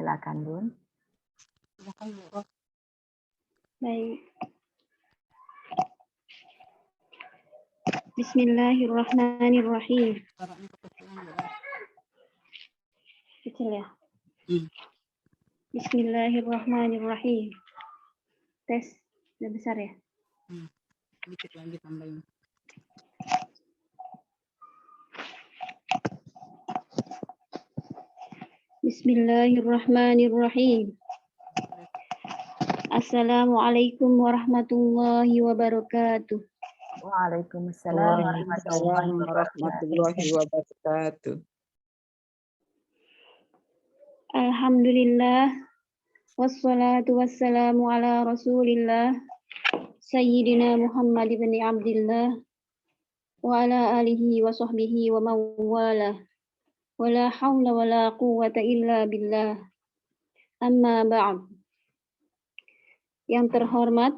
Silakan, Bun. Baik. Bismillahirrahmanirrahim. Kecil ya. Bismillahirrahmanirrahim. Tes, udah besar ya? Dikit lagi tambahin. Bismillahirrahmanirrahim. Assalamualaikum warahmatullahi wabarakatuh. Waalaikumsalam Warahmatullahi wabarakatuh. Alhamdulillah. Wassalatu wassalamu ala rasulillah. Sayyidina Muhammad ibn Abdillah. Wa ala alihi wa sahbihi wa mawalah. Wa la hawla wa la quwwata illa billah. Amma ba'd. Yang terhormat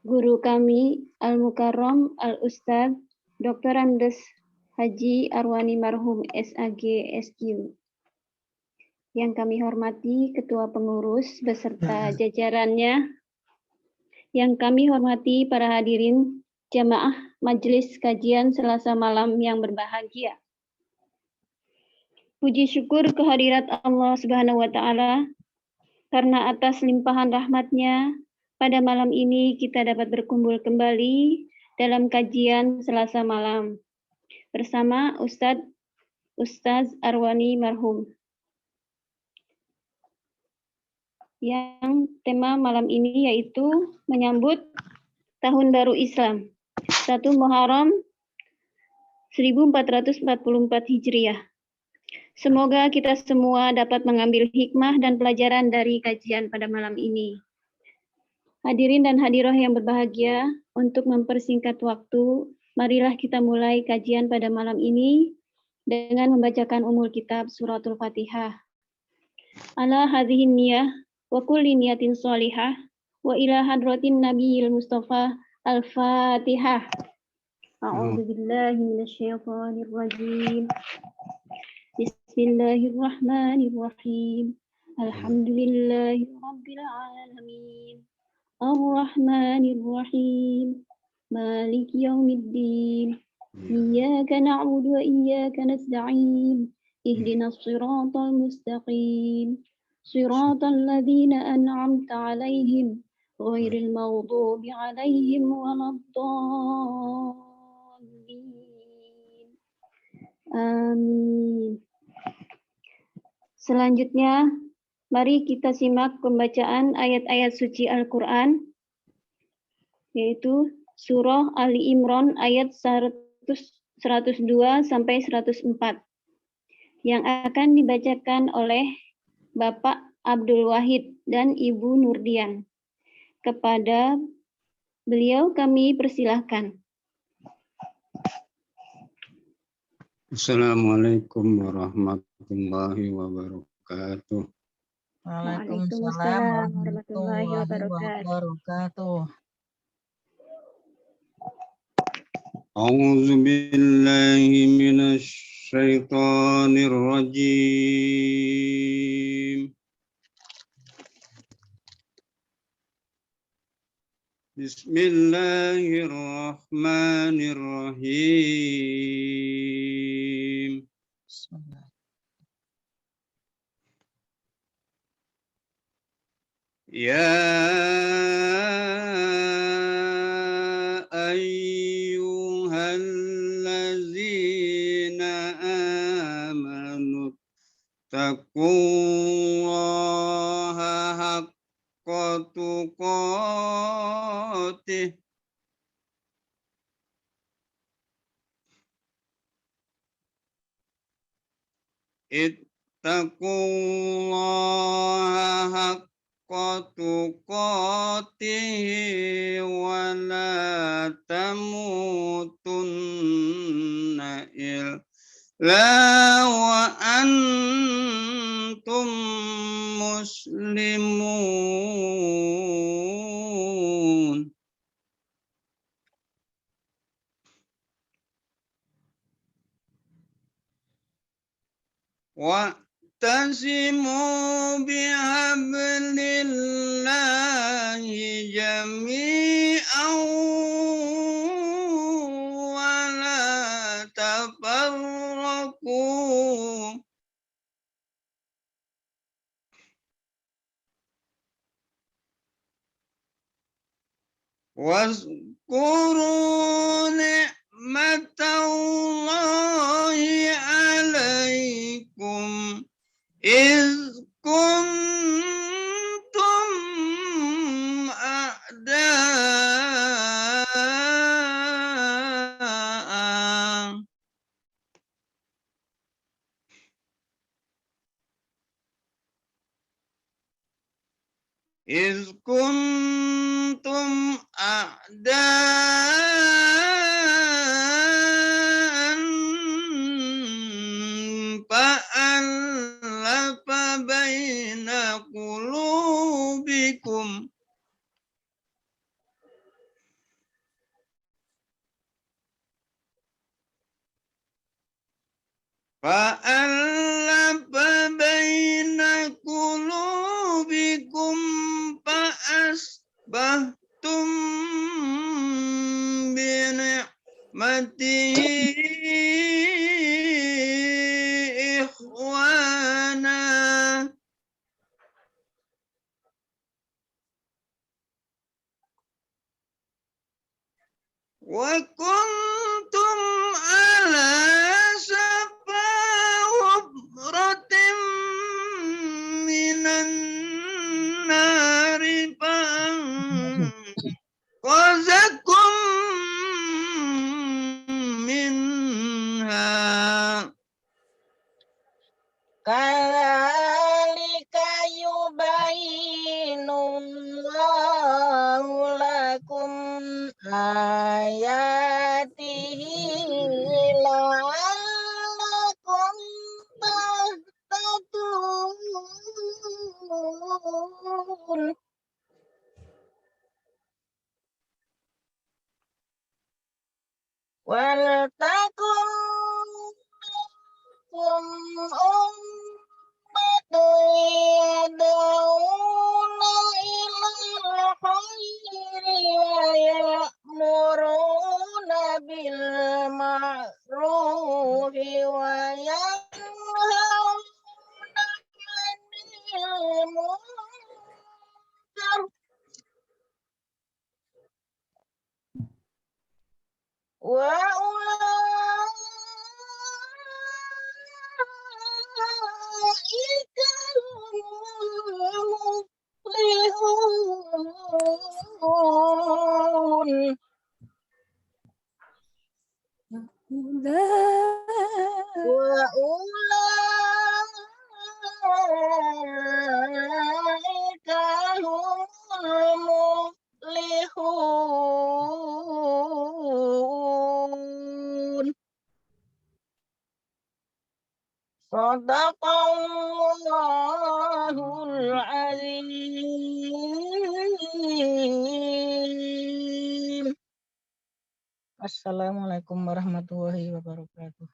guru kami Al-Mukarram Al-Ustadz Dr. Andes Haji Arwani Marhum SAG SQ. Yang kami hormati Ketua Pengurus beserta jajarannya. Yang kami hormati para hadirin jamaah Majelis Kajian Selasa Malam yang berbahagia. Puji syukur kehadirat Allah Subhanahu wa Ta'ala, karena atas limpahan rahmat-Nya, pada malam ini kita dapat berkumpul kembali dalam kajian Selasa malam bersama Ustaz Arwani Marhum. Yang tema malam ini yaitu menyambut Tahun Baru Islam, 1 Muharram 1444 Hijriah. Semoga kita semua dapat mengambil hikmah dan pelajaran dari kajian pada malam ini. Hadirin dan hadiroh yang berbahagia, untuk mempersingkat waktu, marilah kita mulai kajian pada malam ini dengan membacakan umul kitab suratul Fatihah. Ala hadhihin niyah wa kulli niyatin sholihah wa ila hadratin nabiyil mustafa al-Fatihah. A'udzu billahi minasyaitonir rajim. Bismillahirrahmanirrahim. Alhamdulillahi rabbil alamin. Ar-Rahmanir-Rahim. Maliki yaumiddin. Iyyaka na'budu wa iyyaka nasta'in. Ihdinas siratal mustaqim. Siratal ladzina an'amta 'alaihim ghairil maghdubi 'alaihim waladdallin. Amin. Selanjutnya, mari kita simak pembacaan ayat-ayat suci Al-Quran, yaitu Surah Ali Imran ayat 102 sampai 104, yang akan dibacakan oleh Bapak Abdul Wahid dan Ibu Nurdian. Kepada beliau kami persilahkan. Assalamualaikum warahmatullahi wabarakatuh. Waalaikumsalam warahmatullahi wabarakatuh. A'udzu billahi minasy syaithanir rajim. Bismillahirrahmanirrahim. Ya ayyuhallazina amanu taqullaha haqqa tuqatih ittaqullaha haqqa tuqatih wa la tamutunna illa wa antum muslimun. واعتصموا بحبل الله جميعا ولا تفرقوا واذكروا نعمة الله عليكم إذ كنتم أعداء إذ كنتم أعداء فألف بين قلوبكم فأصبحتم بنعمته إخوانا وكنتم على شفا حفرة من النار فأنقذكم منها Kadzalika yubayyinu Allahu lakum ayatihi la'allakum tahtadun. Wal takum minkum ummatun yad'una ilal khairi wa ya'muruna bil ma'rufi wa yanhauna 'anil munkar wa ulaika humul muflihun. Wa ulaika humul muflihun. Shadaqallahul azim. Assalamualaikum warahmatullahi wabarakatuh.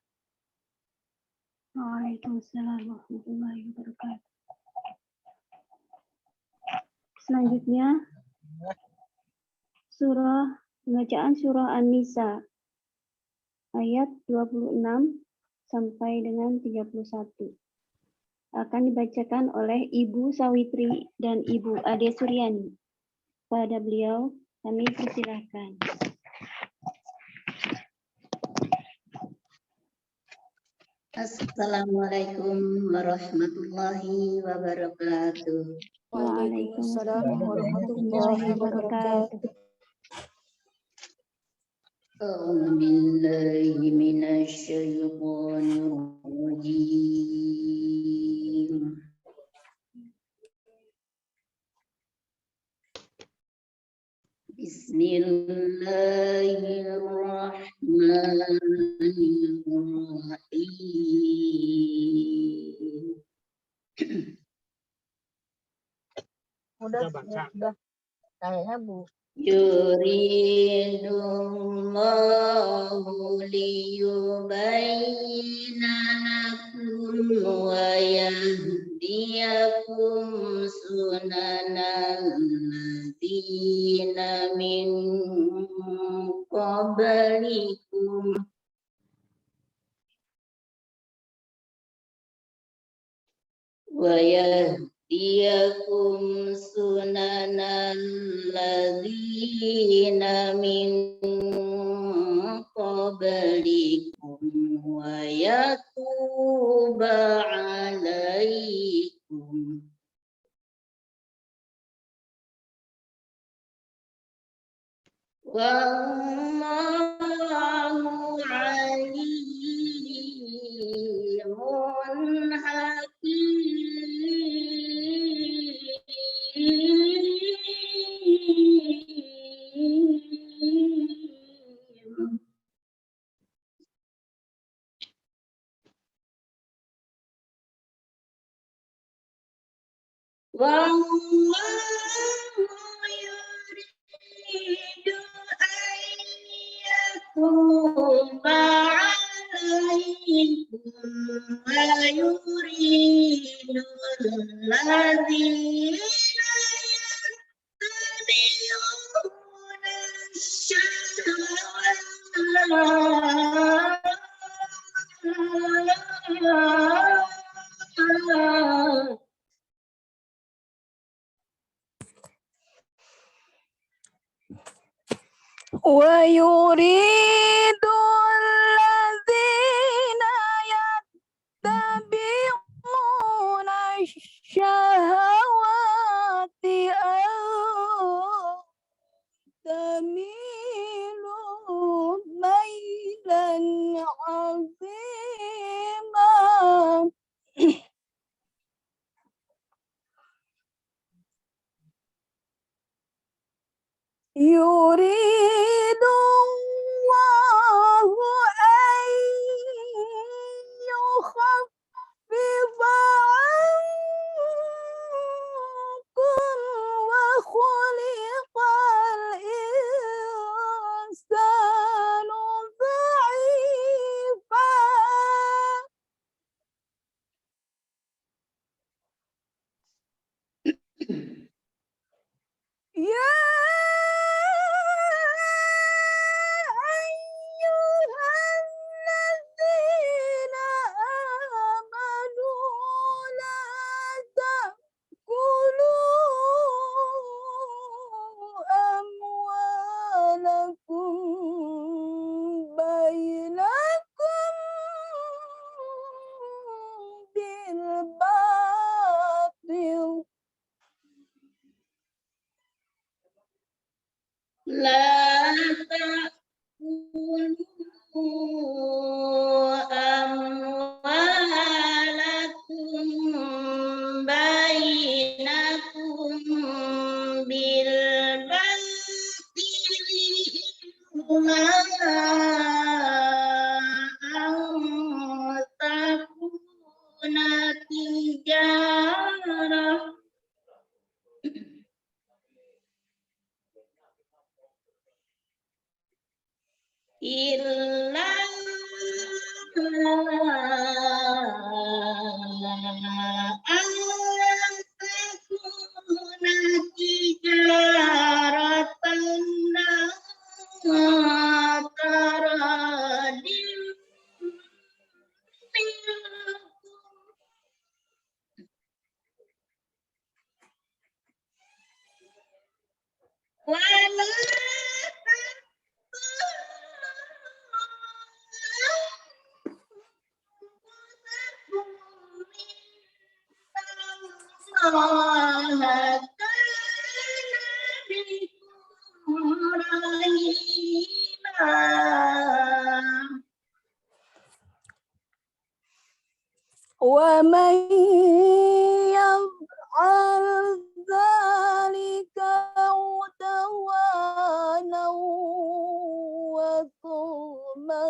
Waalaikumsalam warahmatullahi wabarakatuh. Selanjutnya bacaan surah An-Nisa ayat 26 sampai dengan 31 akan dibacakan oleh Ibu Sawitri dan Ibu Ade Suryani. Pada beliau kami persilahkan. Assalamualaikum warahmatullahi wabarakatuh. Waalaikumsalam warahmatullahi wabarakatuh. أعوذ بالله من الشيطان الرجيم. بسم الله الرحمن الرحيم. Udah. Kayaknya Bu. Yuridullahu liyubayyina lakum wa قبلكم ويهديكم سنن الذين من قبلكم ويتوب عليكم والله عليم حكيم. والله يريد أن يتوب عليكم ويريد الذين يتبعون الشهوات ويريد الذين يتبعون الشهوات أن تميلوا ميلا عظيما يريد الله أن يخفف عنكم وخلق الإنسان ضعيفا يا أيها الذين آمنوا لا تأكلوا أموالكم بينكم بالباطل لا تأكلوا أموالكم بينكم بالباطل إلا أن تكون تجارة إلا أن تكون تجارة عن تراض منكم ولا الله كان بكم رحيما ومن يفعل ذلك عدوانا وظلما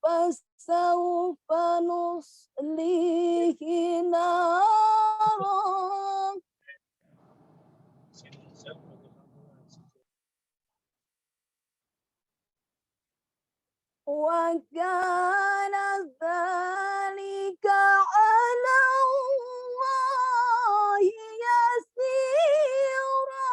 فسوف نصليه نارا وكان ذلك على الله يسيرا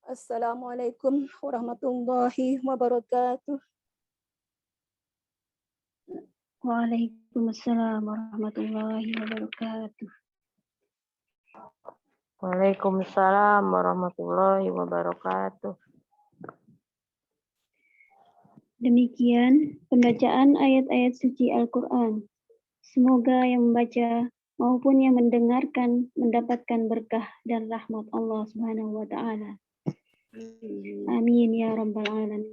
Assalamualaikum warahmatullahi wabarakatuh. Waalaikumsalam warahmatullahi wabarakatuh. Waalaikumsalam warahmatullahi wabarakatuh. Demikian pembacaan ayat-ayat suci Al-Quran. Semoga yang membaca maupun yang mendengarkan mendapatkan berkah dan rahmat Allah Subhanahu wa Ta'ala. Amin ya Rabbal Alamin.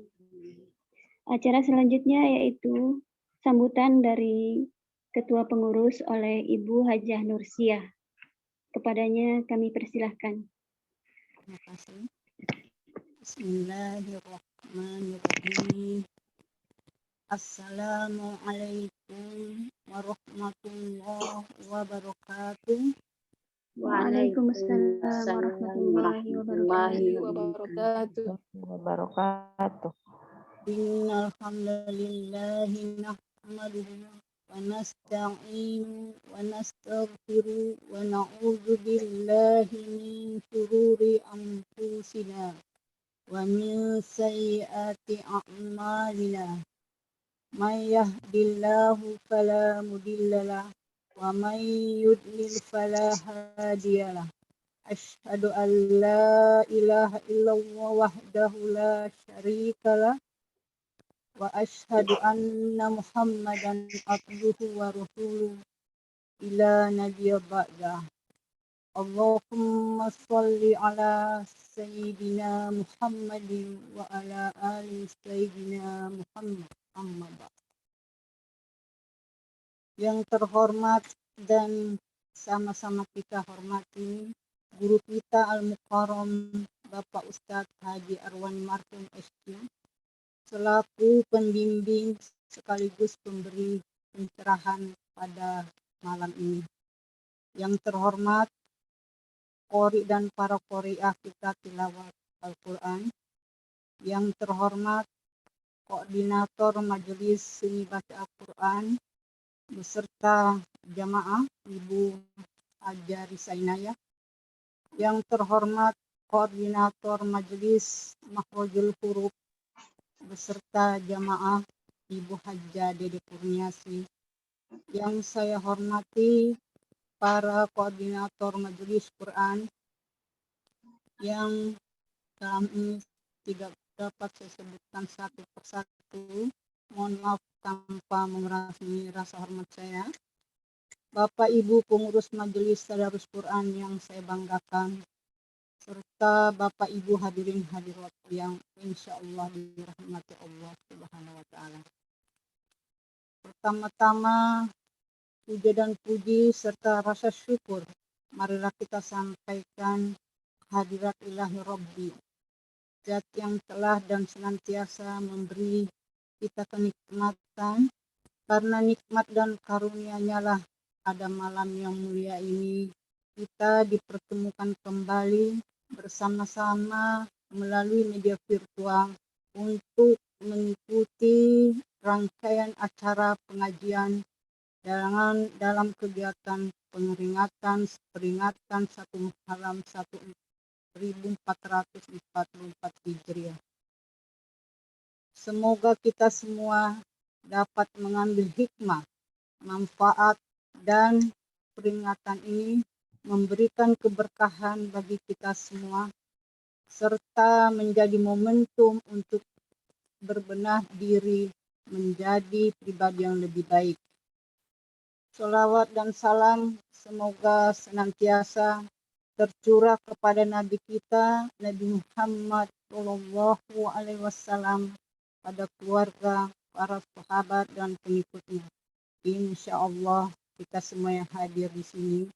Acara selanjutnya yaitu sambutan dari Ketua Pengurus oleh Ibu Hajah Nursiah. Kepadanya kami persilahkan. Terima kasih. Bismillahirrahmanirrahim. Assalamualaikum warahmatullahi wabarakatuh. Waalaikumsalam warahmatullahi wabarakatuh. Wabarakatuh. Innal hamdalillahi nahmaduhu wa nasta'inu wa nastaghfiru wa na'udzu billahi min shururi anfusina wa min sayyiati a'malina. May yahdihillahu fala mudhillalah wa may yudlil fala hadiyalah. Asyhadu an la ilaha illallah wahdahu la syarikalah wa asyhadu anna Muhammadan abduhu wa rasuluh ila nabiyya ba'da. Allahumma shalli ala sayyidina Muhammadin wa ala ali sayyidina Muhammad. Amma ba'd. Yang terhormat dan sama-sama kita hormati guru kita Al-Mukarram Bapak Ustadz Haji Arwani Marhum SQ selaku pembimbing sekaligus pemberi pencerahan pada malam ini. Yang terhormat qori dan para qori'ah kita tilawat Al-Quran. Yang terhormat koordinator majelis seni baca Al-Quran beserta jamaah Ibu Haja Risainaya. Yang terhormat koordinator majelis Makhrajul Huruf beserta jamaah Ibu Haja Dede Kurniasi. Yang saya hormati para koordinator majelis Quran yang dalam ini tidak dapat saya sebutkan satu persatu, mohon maaf tanpa mengurangi rasa hormat saya. Bapak Ibu pengurus majelis tadarus Quran yang saya banggakan, serta Bapak Ibu hadirin hadirat yang insya Allah dirahmati Allah Subhanahu wa Ta'ala. Pertama-tama puja dan puji serta rasa syukur marilah kita sampaikan hadirat ilahi Rabbi, Zat yang telah dan senantiasa memberi kita kenikmatan. Karena nikmat dan karunia-Nya lah pada malam yang mulia ini kita dipertemukan kembali bersama-sama melalui media virtual untuk mengikuti rangkaian acara pengajian dalam kegiatan peringatan 1 Muharram 1444 Hijriah. Semoga kita semua dapat mengambil hikmah, manfaat, dan peringatan ini memberikan keberkahan bagi kita semua, serta menjadi momentum untuk berbenah diri menjadi pribadi yang lebih baik. Sholawat dan salam semoga senantiasa tercurah kepada Nabi kita, Nabi Muhammad Shallallahu Alaihi Wasallam, pada keluarga, para sahabat dan pengikutnya. Insya Allah kita semua yang hadir di sini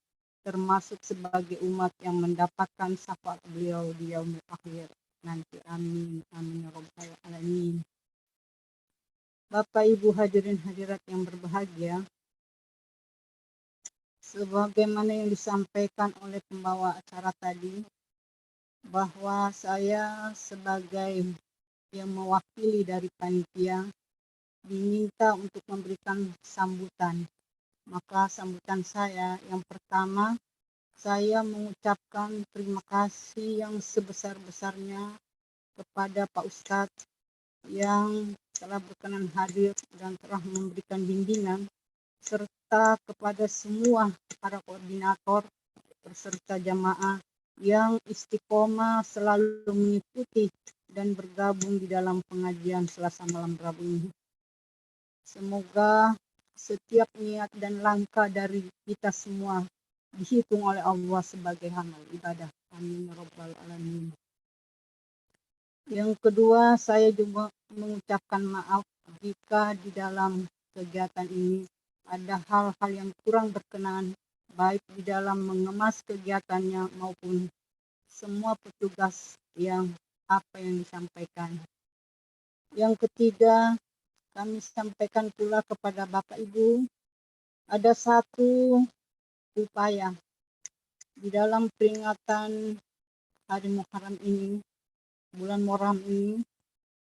termasuk sebagai umat yang mendapatkan syafaat beliau di yaumul akhir nanti. Amin amin ya rabbal alamin. Bapak Ibu hadirin hadirat yang berbahagia, sebagaimana yang disampaikan oleh pembawa acara tadi, bahwa saya sebagai yang mewakili dari panitia diminta untuk memberikan sambutan. Maka sambutan saya yang pertama, saya mengucapkan terima kasih yang sebesar-besarnya kepada Pak Ustadz yang telah berkenan hadir dan telah memberikan bimbingan, serta kepada semua para koordinator beserta jamaah yang istiqomah selalu mengikuti dan bergabung di dalam pengajian Selasa malam Rabu ini. Semoga setiap niat dan langkah dari kita semua dihitung oleh Allah sebagai amal ibadah. Amin ya rabbal alamin. Yang kedua, saya juga mengucapkan maaf jika di dalam kegiatan ini ada hal-hal yang kurang berkenan, baik di dalam mengemas kegiatannya maupun semua petugas yang disampaikan. Yang ketiga, kami sampaikan pula kepada Bapak Ibu, ada satu upaya di dalam peringatan Hari Muharram ini, bulan Muharram ini,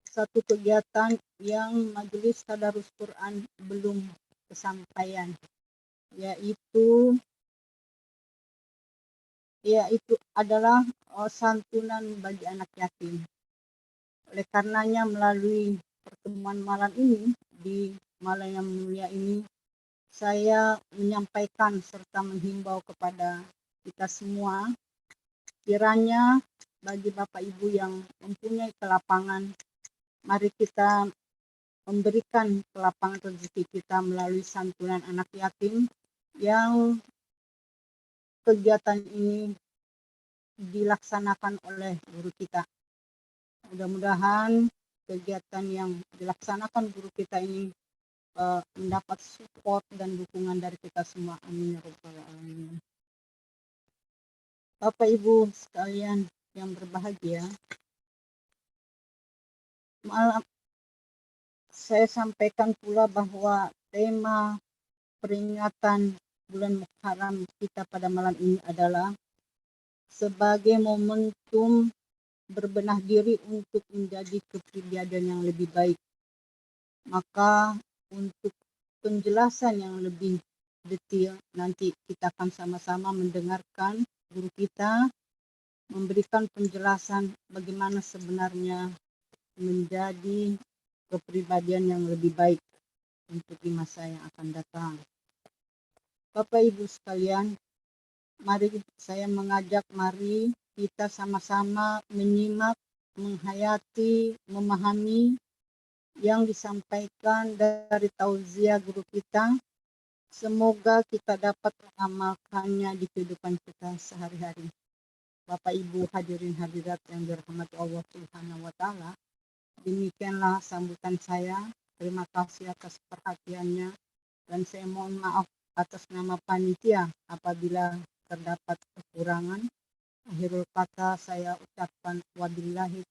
satu kegiatan yang Majelis Tadarus Quran belum kesampaian, yaitu adalah santunan bagi anak yatim. Oleh karenanya melalui pertemuan malam ini di malam yang mulia ini, saya menyampaikan serta menghimbau kepada kita semua, kiranya bagi Bapak Ibu yang mempunyai kelapangan, mari kita memberikan kelapangan rezeki kita melalui santunan anak yatim yang kegiatan ini dilaksanakan oleh guru kita. Mudah-mudahan kegiatan yang dilaksanakan guru kita ini mendapat support dan dukungan dari kita semua. Amin ya rabbal alamin. Bapak Ibu sekalian yang berbahagia, malam saya sampaikan pula bahwa tema peringatan bulan Muharram kita pada malam ini adalah sebagai momentum berbenah diri untuk menjadi kepribadian yang lebih baik. Maka untuk penjelasan yang lebih detail, nanti kita akan sama-sama mendengarkan guru kita memberikan penjelasan bagaimana sebenarnya menjadi kepribadian yang lebih baik untuk di masa yang akan datang. Bapak Ibu sekalian, mari saya mengajak, mari kita sama-sama menyimak, menghayati, memahami yang disampaikan dari tauziah guru kita. Semoga kita dapat mengamalkannya di kehidupan kita sehari-hari. Bapak Ibu hadirin hadirat yang dirahmati Allah Subhanahu wa taala, demikianlah sambutan saya. Terima kasih atas perhatiannya dan saya mohon maaf atas nama panitia apabila terdapat kekurangan. Akhirul kata saya ucapkan wabillahi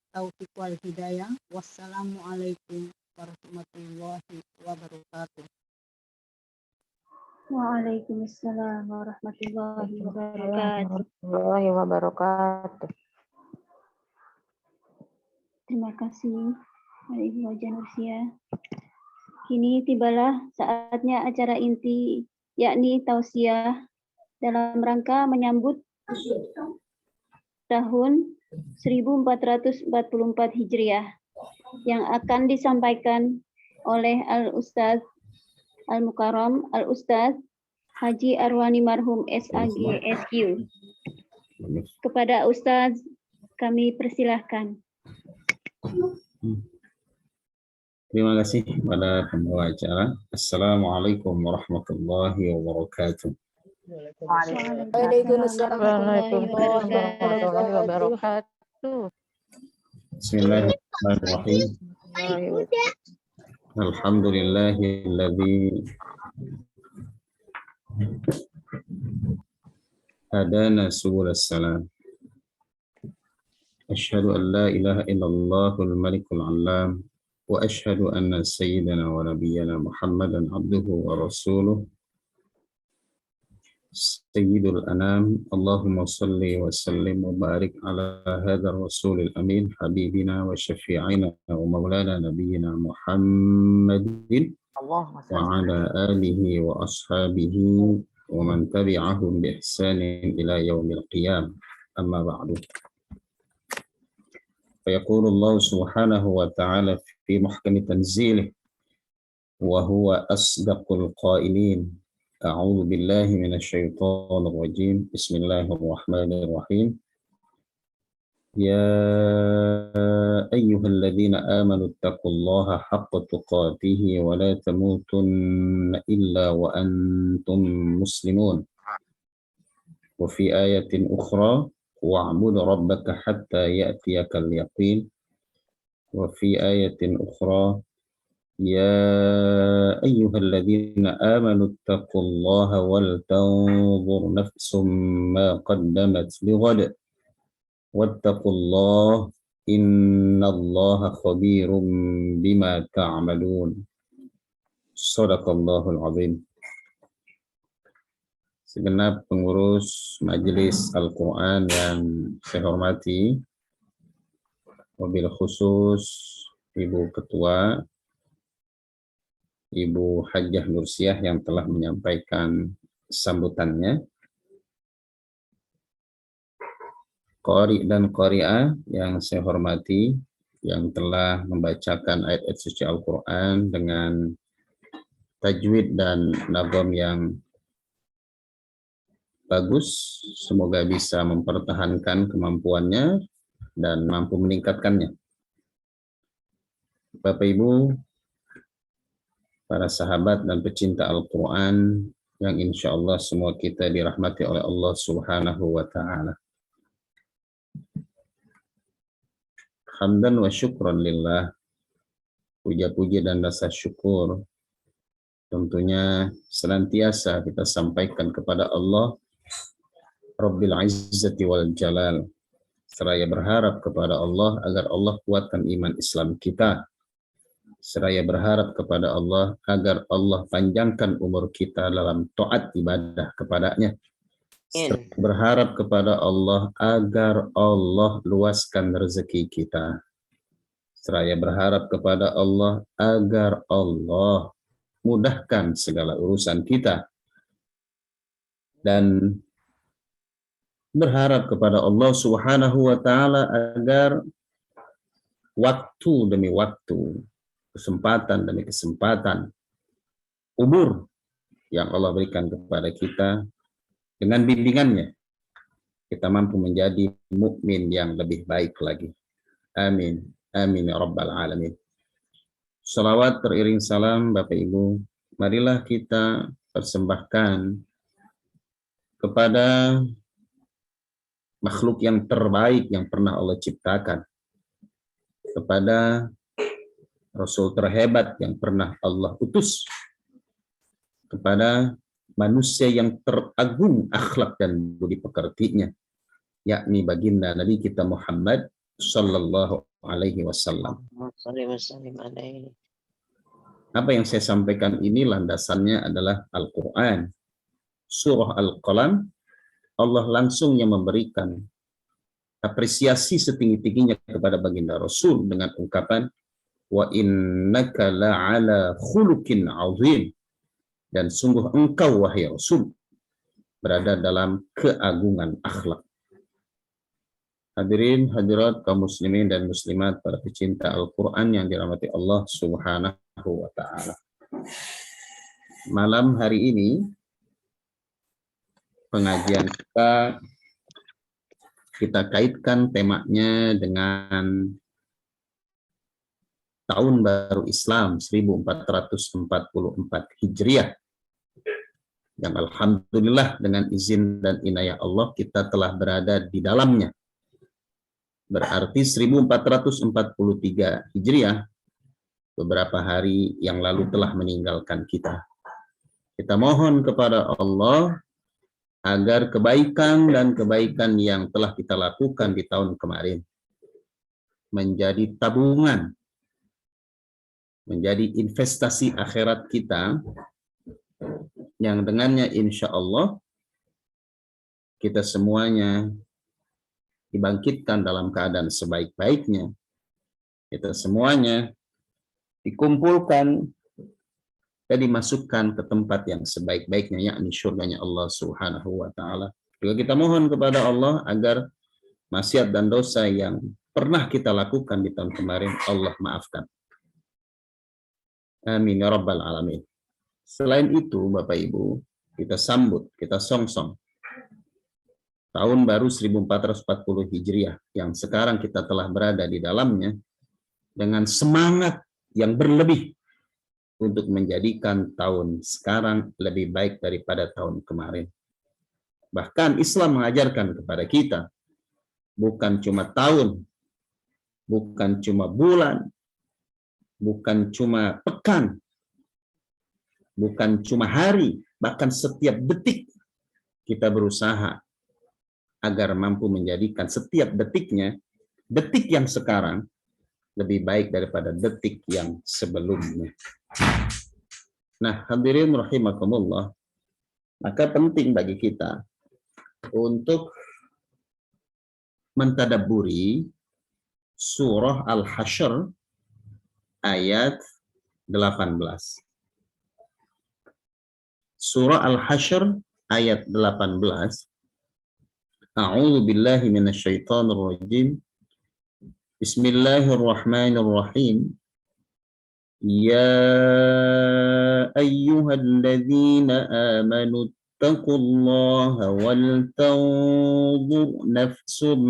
taufiq wal hidayah. Wassalamualaikum warahmatullahi wabarakatuh. Waalaikumsalam warahmatullahi wabarakatuh. Warahmatullahi wabarakatuh. Terima kasih Ibu Haja Nursia. Kini tibalah saatnya acara inti, yakni tausiah dalam rangka menyambut tahun 1444 Hijriah yang akan disampaikan oleh Al-Ustadz Al-Mukarram Al-Ustadz Haji Arwani Marhum SAG SQ. Kepada Ustadz kami persilahkan. Terima kasih kepada pembawa acara. Assalamualaikum warahmatullahi wabarakatuh. Waalaikumsalam warahmatullahi wabarakatuh. Bismillahirrahmanirrahim. Alhamdulillahilladzi hadana subul salam. Asyhadu an la ilaha illallahul malikul alam. Wa asyhadu anna sayyidana wa nabiyyana Muhammadan abduhu wa rasuluh sayyidul anam. Allahumma salli wa sallim wa barik ala hadzal rasulil amin habibina wa syafi'ina wa maulana nabiyyina Muhammadin wa ala alihi wa ashabihi ومن تبعهم بإحسان إلى يوم القيامة. أما بعد، فيقول الله سبحانه وتعالى في محكم تنزيله وهو أصدق القائلين: أعوذ بالله من الشيطان الرجيم، بسم الله الرحمن الرحيم. يا أيها الذين آمنوا اتقوا الله حق تقاته ولا تموتن إلا وأنتم مسلمون. وفي آية أخرى: واعبد ربك حتى يأتيك اليقين. وفي آية أخرى: يا أيها الذين آمنوا اتقوا الله ولتنظر نفس ما قدمت لغد واتقوا الله إن الله خبير بما تعملون. صدق الله العظيم. Segenap pengurus Majelis Al-Quran yang saya hormati, wabil khusus Ibu Ketua, Ibu Hajjah Nursiah yang telah menyampaikan sambutannya, Qari dan Qari'ah yang saya hormati, yang telah membacakan ayat-ayat suci Al-Quran dengan tajwid dan nagom yang bagus, semoga bisa mempertahankan kemampuannya dan mampu meningkatkannya. Bapak Ibu, para sahabat dan pecinta Al-Quran yang insya Allah semua kita dirahmati oleh Allah Subhanahu wa Ta'ala. Hamdan wa syukran lillah, puja-puji dan rasa syukur tentunya senantiasa kita sampaikan kepada Allah Rabbil Izzati wal Jalal, seraya berharap kepada Allah agar Allah kuatkan iman Islam kita, seraya berharap kepada Allah agar Allah panjangkan umur kita dalam taat ibadah kepadanya, seraya berharap kepada Allah agar Allah luaskan rezeki kita, seraya berharap kepada Allah agar Allah mudahkan segala urusan kita, dan berharap kepada Allah Subhanahu wa Ta'ala agar waktu demi waktu, kesempatan demi kesempatan, umur yang Allah berikan kepada kita, dengan bimbingannya kita mampu menjadi mukmin yang lebih baik lagi. Amin. Amin ya rabbal alamin. Salawat teriring salam Bapak Ibu, marilah kita persembahkan kepada makhluk yang terbaik yang pernah Allah ciptakan, kepada Rasul terhebat yang pernah Allah utus, kepada manusia yang teragung akhlak dan budi pekertinya, yakni baginda Nabi kita Muhammad sallallahu alaihi wasallam. Apa yang saya sampaikan ini landasannya adalah Al-Quran. Surah Al-Qalam, Allah langsung yang memberikan apresiasi setinggi-tingginya kepada baginda Rasul dengan ungkapan wa innaka la'ala khuluqin azim, dan sungguh engkau wahai Rasul berada dalam keagungan akhlak. Hadirin hadirat kaum muslimin dan muslimat, para pecinta Al-Quran yang dirahmati Allah Subhanahu wa Ta'ala. Malam hari ini pengajian kita kaitkan temanya dengan tahun baru Islam 1444 Hijriah, yang alhamdulillah dengan izin dan inayah Allah kita telah berada di dalamnya. Berarti 1443 Hijriah beberapa hari yang lalu telah meninggalkan kita. Kita mohon kepada Allah agar kebaikan dan kebaikan yang telah kita lakukan di tahun kemarin menjadi tabungan, menjadi investasi akhirat kita, yang dengannya insya Allah kita semuanya dibangkitkan dalam keadaan sebaik-baiknya. Kita semuanya dikumpulkan dan dimasukkan ke tempat yang sebaik-baiknya, yakni surganya Allah Subhanahu wa Ta'ala. Juga kita mohon kepada Allah agar maksiat dan dosa yang pernah kita lakukan di tahun kemarin Allah maafkan. Amin ya rabbal alamin. Selain itu, Bapak Ibu, kita sambut, kita songsong tahun baru 1440 Hijriah yang sekarang kita telah berada di dalamnya dengan semangat yang berlebih untuk menjadikan tahun sekarang lebih baik daripada tahun kemarin. Bahkan Islam mengajarkan kepada kita bukan cuma tahun, bukan cuma bulan, bukan cuma pekan, bukan cuma hari, bahkan setiap detik kita berusaha agar mampu menjadikan setiap detiknya, detik yang sekarang lebih baik daripada detik yang sebelumnya. Nah, hadirin rahimakumullah, maka penting bagi kita untuk mentadabburi surah Al-Hasyr ayat 18. Surah Al-Hasyr ayat 18. A'udzu billahi minasyaitonir rajim. Bismillahirrahmanirrahim. Ya ayyuhalladzina amanu taqullaha wal tanzur nafsum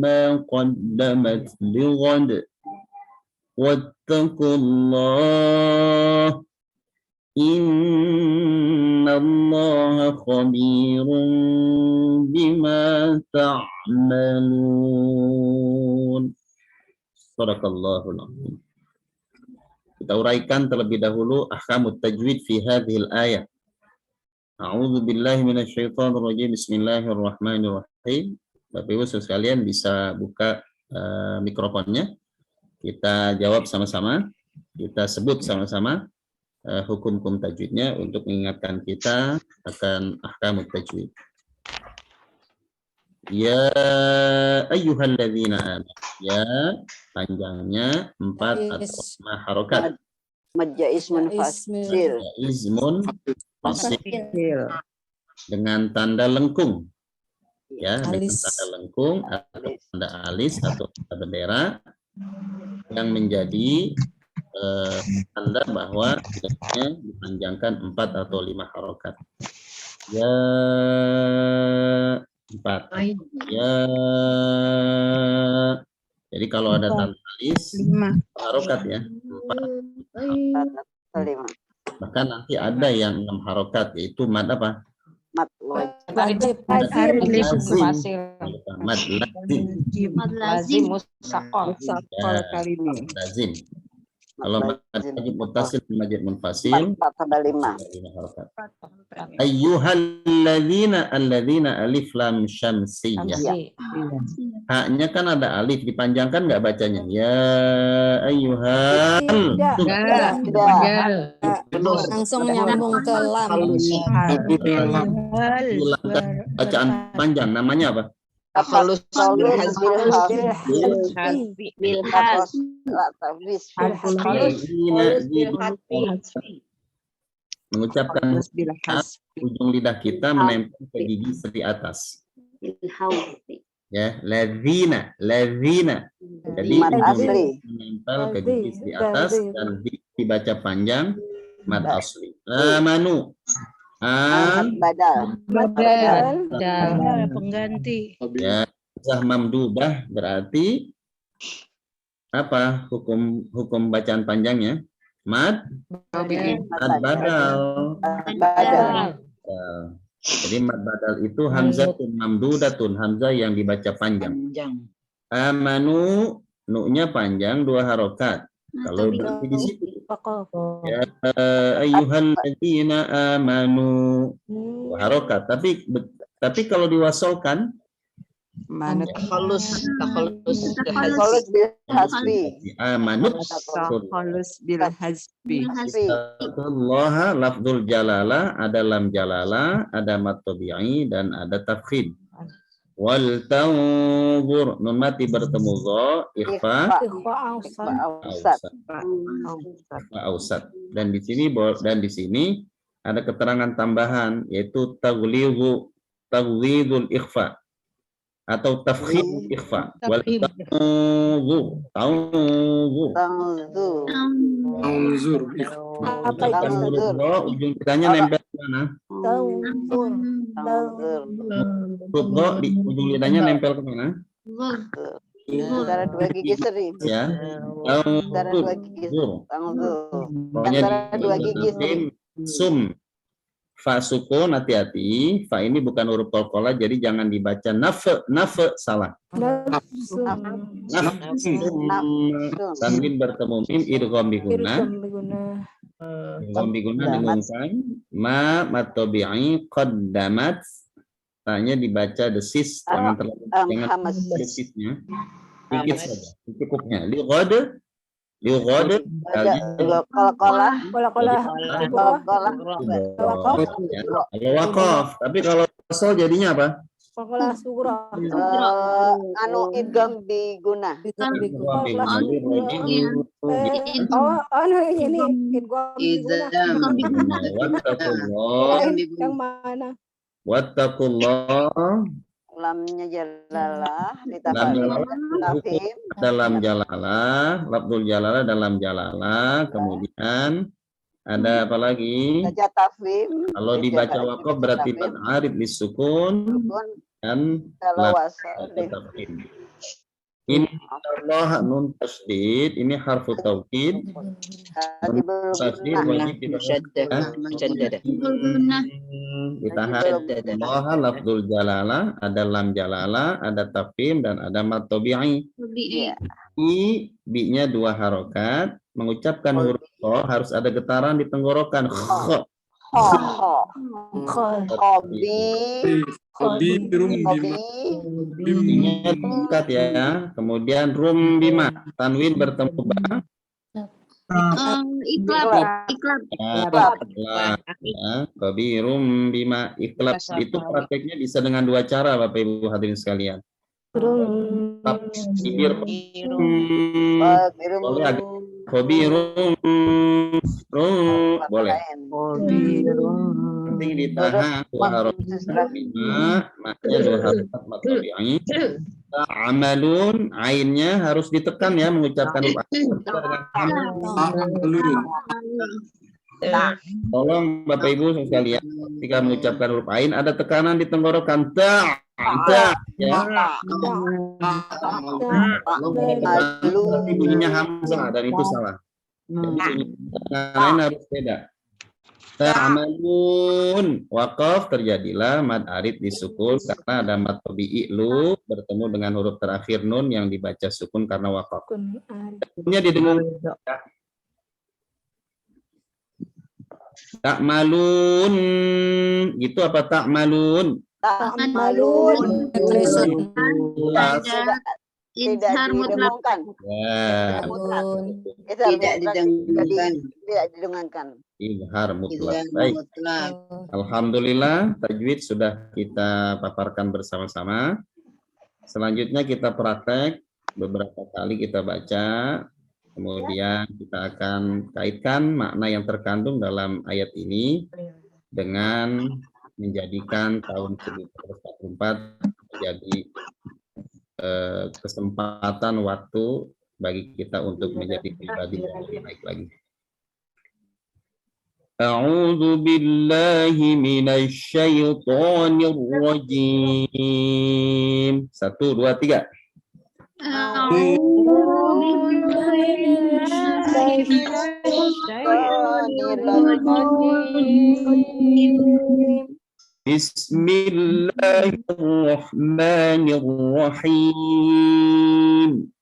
ma qaddamat lighad wattaqullaha innallaha khabirun bima ta'malun. Shadaqallahul azim. Kita uraikan terlebih dahulu ahkamut tajwid fi hadhil ayat. A'udzu billahi minasyaitonir rajim. Bismillahirrahmanirrahim. Bapak Ibu sekalian bisa buka mikrofonnya. Kita jawab sama-sama. Kita sebut sama-sama hukum-hukum tajwidnya untuk mengingatkan kita akan ahkamut tajwid. Ya ayyuhalladzina amanu. Ya panjangnya 4 atau 5 harokat. Majjaismun fasil. Majjaismun fasil. Dengan tanda lengkung. Ya, dengan tanda lengkung atau tanda alis atau tanda bendera yang menjadi tanda bahwa tidaknya dipanjangkan 4 atau 5 harokat. Ya 4. Ya. Jadi kalau ada tanda alis 5 harokat ya. 4 atau 5. Bahkan nanti ada yang 6 harokat, yaitu mad apa? Mad wajib. Mad lazim. Lazim. Kalau majid muttasil majid munfasil 4 tambah 5. Ayyuhalladzina, alladzina alif lam syamsiyah. Haknya kan ada alif, dipanjangkan nggak bacanya? Ya ayyuhal. Langsung nyambung ke lam. Bacaan panjang namanya apa? Halus mengucapkan ujung lidah kita menempel ke gigi di atas. Ya, ladzina. Jadi menempel ke gigi di atas dan dibaca panjang mad asli. Amanu. badal Pengganti. Ya, zah mamdudah berarti apa hukum bacaan panjangnya? Mad badal. Jadi mad badal itu hamzatun mamdudatun, hamzah yang dibaca panjang. Amanu, nu-nya panjang 2 harokat. Kalau berarti di situ ya ayyuhalladzina amanu 2 harokat. Tapi kalau diwasolkan halus bil hasbi. Amanut halus bil hasbi. Allah lafzul jalalah, ada lam jalalah, ada mad tabi'i dan ada tafkhim. Wal tanzur, nun mati bertemu dha, ikhfa ausat. Dan di sini ada keterangan tambahan yaitu taghlidul ikhfa atau tafkhim ikhfa. Wal tanzur. Apa itu? Ujung lidahnya nempel ke mana? Huruf dha di ujung lidahnya nempel ke mana? Antara dua gigi seri. Ya. Antara dua gigi. Pokoknya Antara dua gigi seri. sum. Fa sukun, hati-hati. Fa ini bukan huruf qalqalah, jadi jangan dibaca salah. Tanwin bertemu mim, idgham bi gunnah. Idgham bi gunnah diumumkan. Ma matabi'i qaddamat. Tanya dibaca desis, jangan terlalu desisnya. Sedikit saja, cukupnya. Lighad waqaf. Tapi kalau wasal jadinya apa? Anu idgham bi gunnah. Yang mana? Wattaqullah. Lamnya jalalah dalam jalalah, lafzul jalalah dalam jalalah, kemudian ada apa lagi? Kalau dibaca waqaf berarti arid disukun dan tafkhim. Innallaha nun tasydid, ini harfu taukid. Tasydid wajib ditahan. Allah lafzul jalalah, ada lam jalalah, ada tafkhim dan ada mad tabi'i. Bi-nya 2 harokat, mengucapkan huruf kha harus ada getaran di tenggorokan. Kha. Ini tingkat ya. Kemudian rum bima, tanwin bertemu ba. Iklab. Ya, kabirum bima. Iklab itu prakteknya bisa dengan 2 cara, Bapak Ibu hadirin sekalian. Bibir boleh agak kabirum boleh. Penting ditahan 2 harokat bima, maknya 2 harokat mad tabi'i. Amalun, ainnya harus ditekan ya, mengucapkan huruf ain. Tolong Bapak Ibu sekalian, ketika mengucapkan huruf ain ada tekanan di tenggorokan. Ya. Tapi bunyinya hamzah dan itu salah. Yang lain harus beda. Ta'malun, waqaf terjadilah mad arid disukun karena ada mad tabi'i lu bertemu dengan huruf terakhir nun yang dibaca sukun karena waqaf. Sukunnya didengung. Ta'malun, gitu apa ta'malun? Ta'malun. Tidak didengungkan. Tidak didengungkan. Izhar mutlak. Baik. Alhamdulillah, tajwid sudah kita paparkan bersama-sama. Selanjutnya kita praktek, beberapa kali kita baca, kemudian kita akan kaitkan makna yang terkandung dalam ayat ini dengan menjadikan tahun 1444 menjadi kesempatan waktu bagi kita untuk menjadi pribadi yang lebih baik lagi. A'udzu billahi minasy syaithanir rajim. 1 2 3. Bismillahirrahmanirrahim.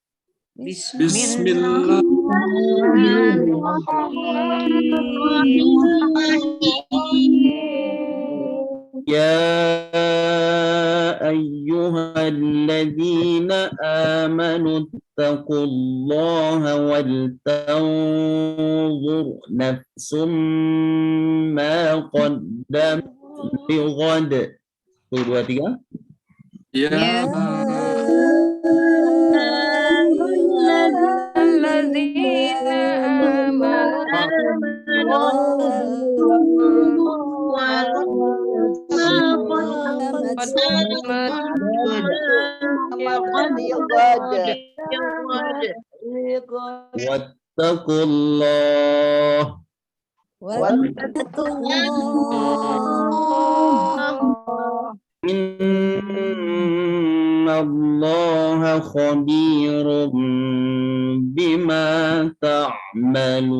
Ya ayyuhalladzina amanu taqullaha wal tanzur nafsum ma qaddamat lighad. 1 2 3. Alladzina Wattaqullah. Innallaha khabirum bima ta'malun.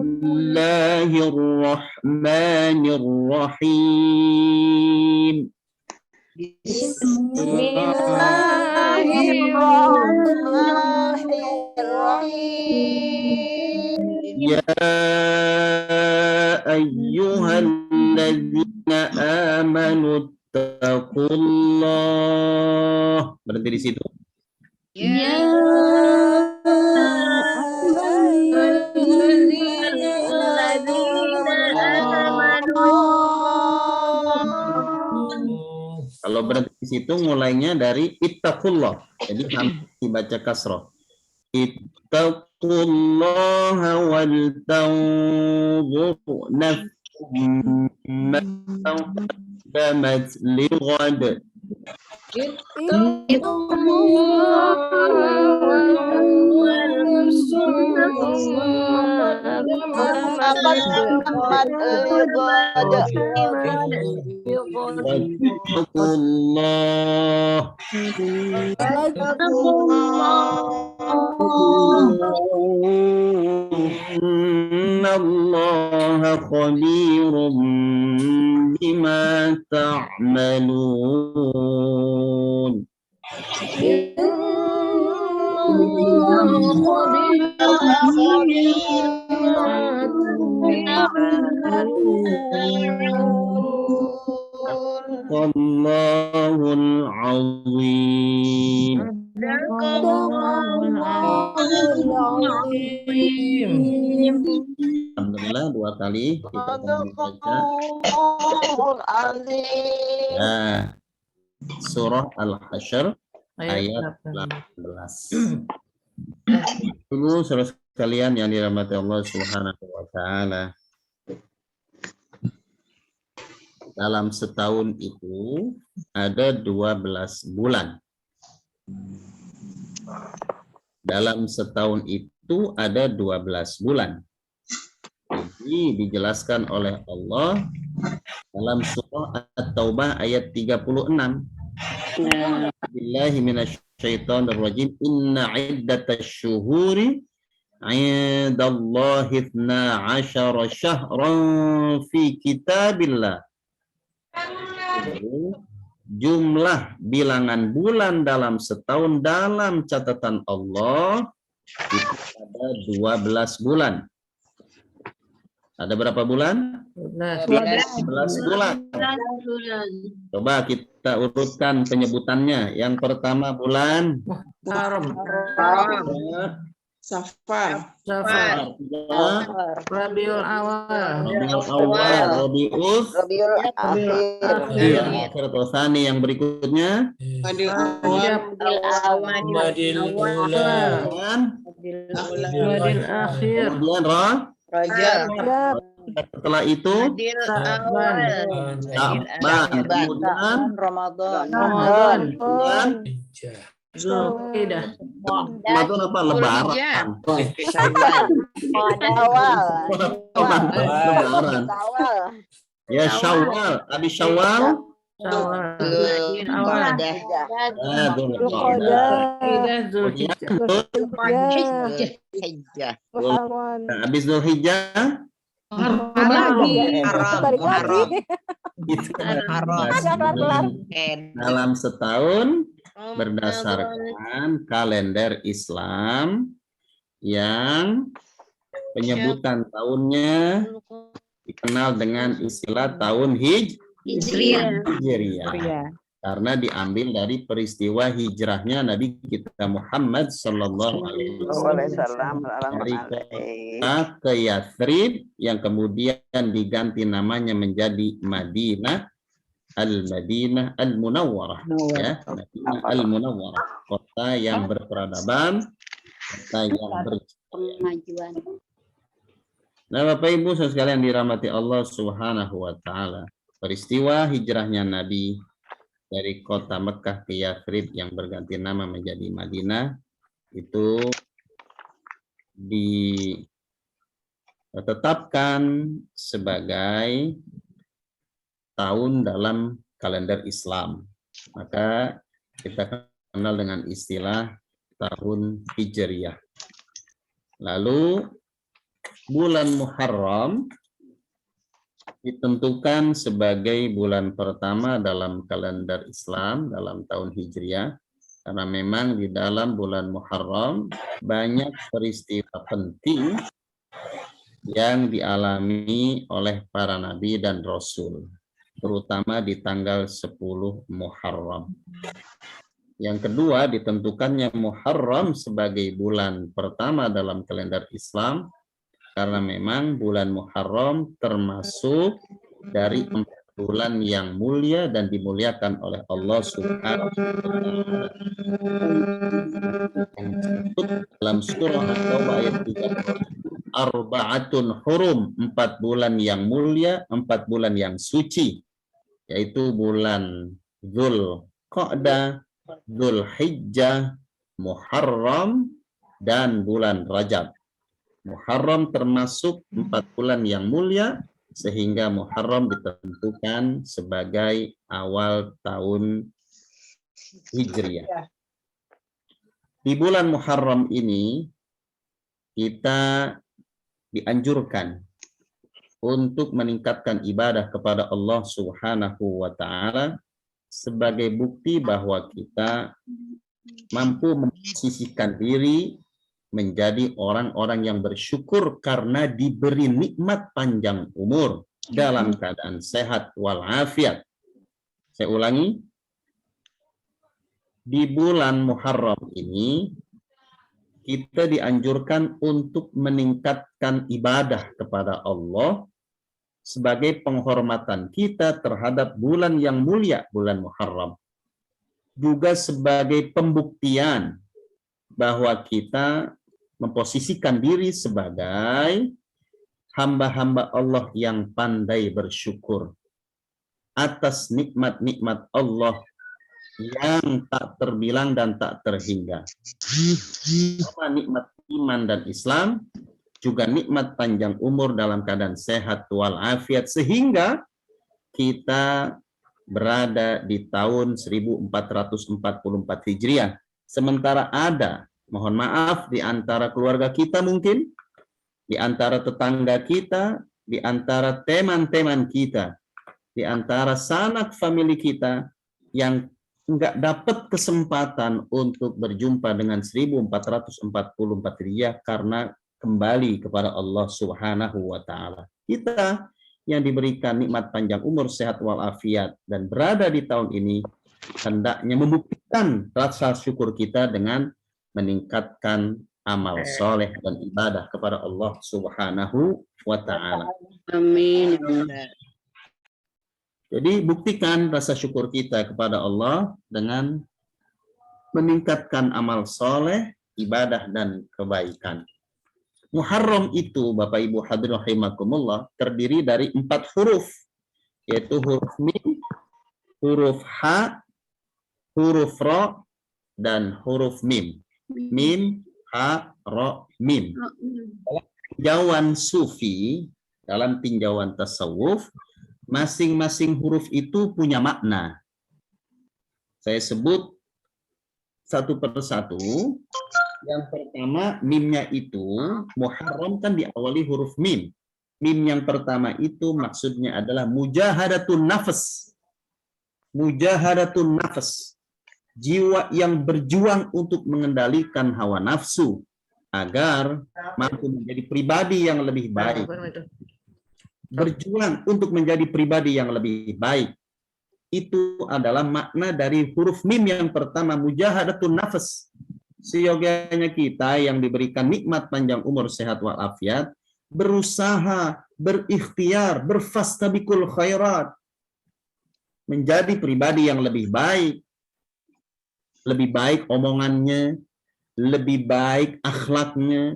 Bismillahirrahmanirrahim. Ya ayyuhalladzina amanu taqullah. Berhenti di situ. Kalau berhenti di situ mulainya dari ittaqullah. Jadi harus dibaca kasrah. Ittaqullaha wal tanzur nafsum ma qaddamat lighad. Innallaha khabirum bima ta'malun. Wallahul azim. Alhamdulillah 2 kali kita baca. Nah, surah Al-Hasyr ayat 18. Dulu saudara sekalian yang dirahmati Allah Subhanahu wa taala. Dalam setahun itu ada 12 bulan. Dalam setahun itu ada 12 bulan. Jadi dijelaskan oleh Allah dalam surah At-Taubah ayat 36. Billahi minasyaitonir rajim. Inna iddatasy syuhuri 'indallahi 12 syahran fi kitabillah. Jumlah bilangan bulan dalam setahun dalam catatan Allah itu ada 12 bulan. Ada berapa bulan? 12 bulan. Coba kita urutkan penyebutannya. Yang pertama bulan Safar. Rabiul Awal. Rabiul Akhir. Terusani yang berikutnya. Ramadil Akhir. Kemudian setelah itu kemudian Ramadan. Zulhijjah. Ramadan apa? Lebaran. Lebaran. Ya Syawal. Habis Syawal. Habis Zulhijjah. Dalam setahun berdasarkan kalender Islam yang penyebutan tahunnya dikenal dengan istilah tahun Hijriyah. karena diambil dari peristiwa hijrahnya Nabi kita Muhammad sallallahu alaihi wasallam dari kota ke Yathrib yang kemudian diganti namanya menjadi Madinah Al-Madinah Al-Munawwarah, ya, Madinah Al-Munawwarah, kota yang berperadaban, kota yang Kemajuan. Nah, Bapak Ibu sekalian dirahmati Allah Subhanahu wa taala, peristiwa hijrahnya Nabi dari kota Mekah ke Yathrib yang berganti nama menjadi Madinah itu ditetapkan sebagai tahun dalam kalender Islam. Maka kita kenal dengan istilah tahun Hijriyah. Lalu bulan Muharram ditentukan sebagai bulan pertama dalam kalender Islam dalam tahun Hijriyah, karena memang di dalam bulan Muharram banyak peristiwa penting yang dialami oleh para nabi dan rasul, terutama di tanggal 10 Muharram. Yang kedua, ditentukannya Muharram sebagai bulan pertama dalam kalender Islam karena memang bulan Muharram termasuk dari 4 bulan yang mulia dan dimuliakan oleh Allah Subhanahu wa taala. Dalam surah At-Taubah ayat 3, arba'atun hurum, 4 bulan yang mulia, 4 bulan yang suci, yaitu bulan Dzulqa'dah, Dzulhijjah, Muharram, dan bulan Rajab. Muharram termasuk 4 bulan yang mulia, sehingga Muharram ditentukan sebagai awal tahun Hijriyah. Di bulan Muharram ini, kita dianjurkan untuk meningkatkan ibadah kepada Allah Subhanahu wa taala sebagai bukti bahwa kita mampu memposisikan diri menjadi orang-orang yang bersyukur karena diberi nikmat panjang umur dalam keadaan sehat walafiat. Saya ulangi, di bulan Muharram ini kita dianjurkan untuk meningkatkan ibadah kepada Allah sebagai penghormatan kita terhadap bulan yang mulia, bulan Muharram. Juga sebagai pembuktian bahwa kita memposisikan diri sebagai hamba-hamba Allah yang pandai bersyukur atas nikmat-nikmat Allah yang tak terbilang dan tak terhingga. Nikmat iman dan Islam, juga nikmat panjang umur dalam keadaan sehat walafiat, sehingga kita berada di tahun 1444 Hijriah. Sementara ada, mohon maaf, di antara keluarga kita mungkin, di antara tetangga kita, di antara teman-teman kita, di antara sanak famili kita yang enggak dapat kesempatan untuk berjumpa dengan 1444 Hijriah karena kembali kepada Allah Subhanahu wa taala. Kita yang diberikan nikmat panjang umur, sehat walafiat dan berada di tahun ini hendaknya membuktikan rasa syukur kita dengan meningkatkan amal soleh dan ibadah kepada Allah Subhanahu wa taala. Amin. Jadi buktikan rasa syukur kita kepada Allah dengan meningkatkan amal soleh, ibadah dan kebaikan. Muharram itu, Bapak Ibu hadirin rahimakumullah, terdiri dari 4 huruf, yaitu huruf mim, huruf ha, huruf ro, dan huruf mim. Mim, ha, ro, mim. Tinjauan sufi, dalam tinjauan tasawuf, masing-masing huruf itu punya makna. Saya sebut satu persatu. Yang pertama, mimnya itu, Muharram kan diawali huruf mim. Mim yang pertama itu maksudnya adalah mujahadatun nafas. Mujahadatun nafas. Jiwa yang berjuang untuk mengendalikan hawa nafsu agar mampu menjadi pribadi yang lebih baik. Berjuang untuk menjadi pribadi yang lebih baik. itu adalah makna dari huruf mim yang pertama, mujahadatun nafas. Seyogianya kita yang diberikan nikmat panjang umur, sehat walafiat, berusaha, berikhtiar, berfastabikul khairat, menjadi pribadi yang lebih baik omongannya, lebih baik akhlaknya,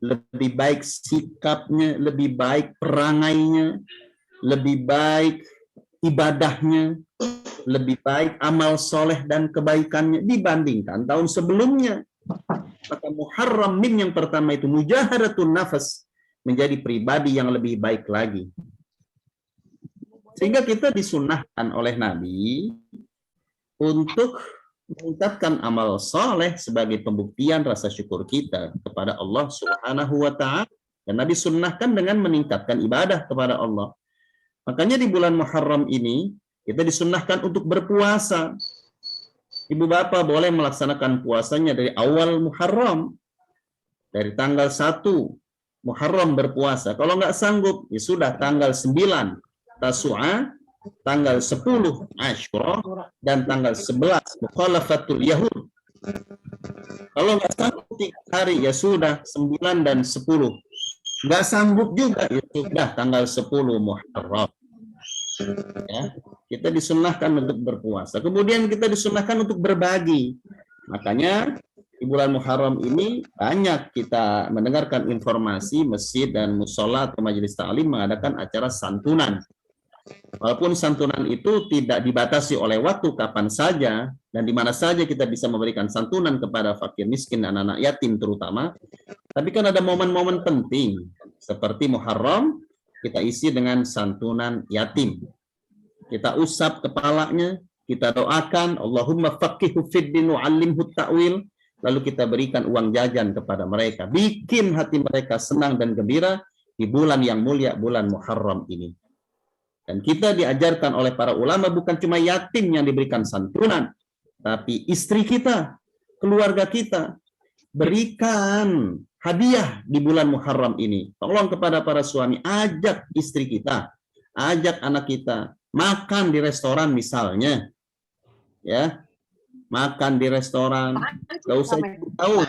lebih baik sikapnya, lebih baik perangainya, lebih baik ibadahnya, lebih baik amal soleh dan kebaikannya dibandingkan tahun sebelumnya. Maka Muharram mim yang pertama itu mujahadatun nafas, menjadi pribadi yang lebih baik lagi. Sehingga kita disunnahkan oleh Nabi untuk meningkatkan amal soleh sebagai pembuktian rasa syukur kita kepada Allah Subhanahu wa Ta'ala. Dan Nabi sunnahkan dengan meningkatkan ibadah kepada Allah. Makanya di bulan Muharram ini kita disunnahkan untuk berpuasa. Ibu bapak boleh melaksanakan puasanya dari awal Muharram, dari tanggal 1 Muharram berpuasa. Kalau nggak sanggup, ya sudah tanggal 9 Tasu'a, tanggal 10 Asyura, dan tanggal 11 Mukhalafatul Yahud. Kalau nggak sanggup 3 hari, ya sudah 9 dan 10. Nggak sanggup juga, ya sudah tanggal 10 Muharram. Ya, kita disunnahkan untuk berpuasa. Kemudian kita disunnahkan untuk berbagi. Makanya di bulan Muharram ini banyak kita mendengarkan informasi masjid dan musola atau majelis ta'lim mengadakan acara santunan. Walaupun santunan itu tidak dibatasi oleh waktu, kapan saja dan di mana saja kita bisa memberikan santunan kepada fakir miskin dan anak yatim terutama. Tapi kan ada momen-momen penting seperti Muharram, kita isi dengan santunan yatim. Kita usap kepalanya, kita doakan Allahumma faqihu fid din wa 'allimhu ta'wil, lalu kita berikan uang jajan kepada mereka, bikin hati mereka senang dan gembira di bulan yang mulia, bulan Muharram ini. Dan kita diajarkan oleh para ulama bukan cuma yatim yang diberikan santunan, tapi istri kita, keluarga kita, berikan hadiah di bulan Muharram ini. Tolong kepada para suami, ajak istri kita, ajak anak kita, makan di restoran misalnya. Ya, makan di restoran, nggak usah tahu,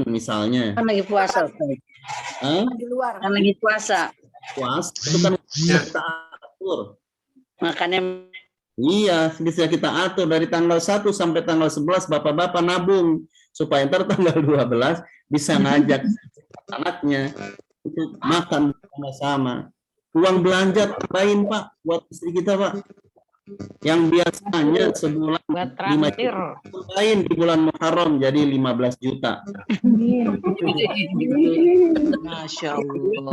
misalnya. Kan lagi puasa. Di luar. Kan lagi puasa. Puas itu kan kita atur. Makanya Iya, bisa kita atur dari tanggal 1 sampai tanggal 11 bapak-bapak nabung supaya ntar tanggal 12 bisa ngajak anaknya untuk makan sama-sama. Uang belanja tambahin Pak buat istri kita Pak. Yang biasanya sebulan 5 juta lain di bulan Muharram jadi 15 juta. Masya Allah.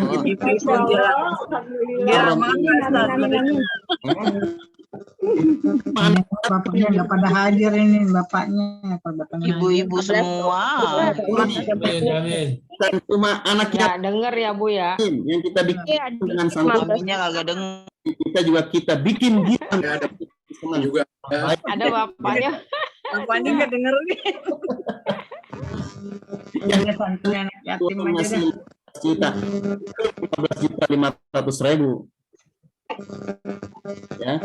Bapaknya nggak pada hadir ini, bapaknya. Ibu-ibu semua. Dan cuma anaknya denger ya Bu ya. yang kita bikin dengan santunan, Suaminya kagak denger. kita bikin gitu. Juga Ada bapaknya. Bapaknya nggak denger nih. Udah santunan yatim aja Masih dah. juta, 15.500.000. Ya,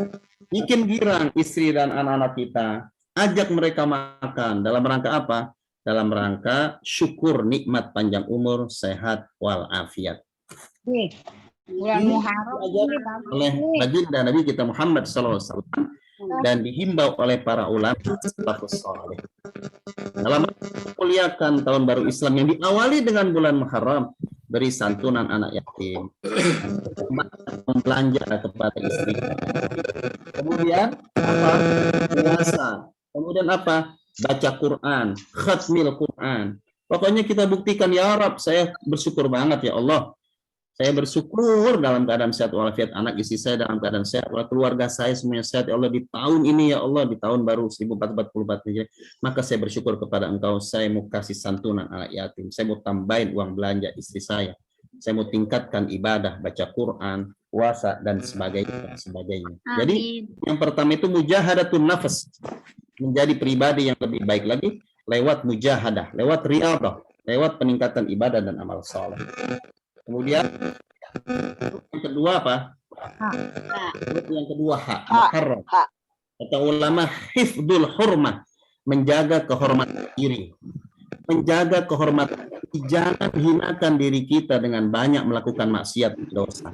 bikin girang istri dan anak-anak kita, ajak mereka makan dalam rangka apa? Dalam rangka syukur nikmat panjang umur, sehat walafiat. Bulan Muharram Oleh baginda Nabi kita Muhammad SAW dan dihimbau oleh para ulama salafus saleh. Dalam memuliakan tahun baru Islam yang diawali dengan bulan Muharram, beri santunan anak yatim, belanja kepada istri. Kemudian apa? Puasa. Kemudian apa? Baca Quran, khatmil Quran. Pokoknya kita buktikan, ya Rab, saya bersyukur banget ya Allah. Saya bersyukur dalam keadaan sehat walafiat, anak istri saya dalam keadaan sehat, keluarga saya semuanya sehat ya Allah di tahun ini ya Allah, di tahun baru 1444 Hijriah. Maka saya bersyukur kepada Engkau, saya mau kasih santunan anak yatim, saya mau tambahin uang belanja istri saya mau tingkatkan ibadah, baca Quran, puasa dan sebagainya. Jadi yang pertama itu mujahadatun nafas, menjadi pribadi yang lebih baik lagi lewat mujahadah, lewat riyadhah, lewat peningkatan ibadah dan amal saleh. Kemudian yang kedua apa? Huruf yang kedua ha, muharram. Kata ulama hifdzul hurmah, menjaga kehormatan diri. Menjaga kehormatan diri, jangan hinakan diri kita dengan banyak melakukan maksiat dan dosa.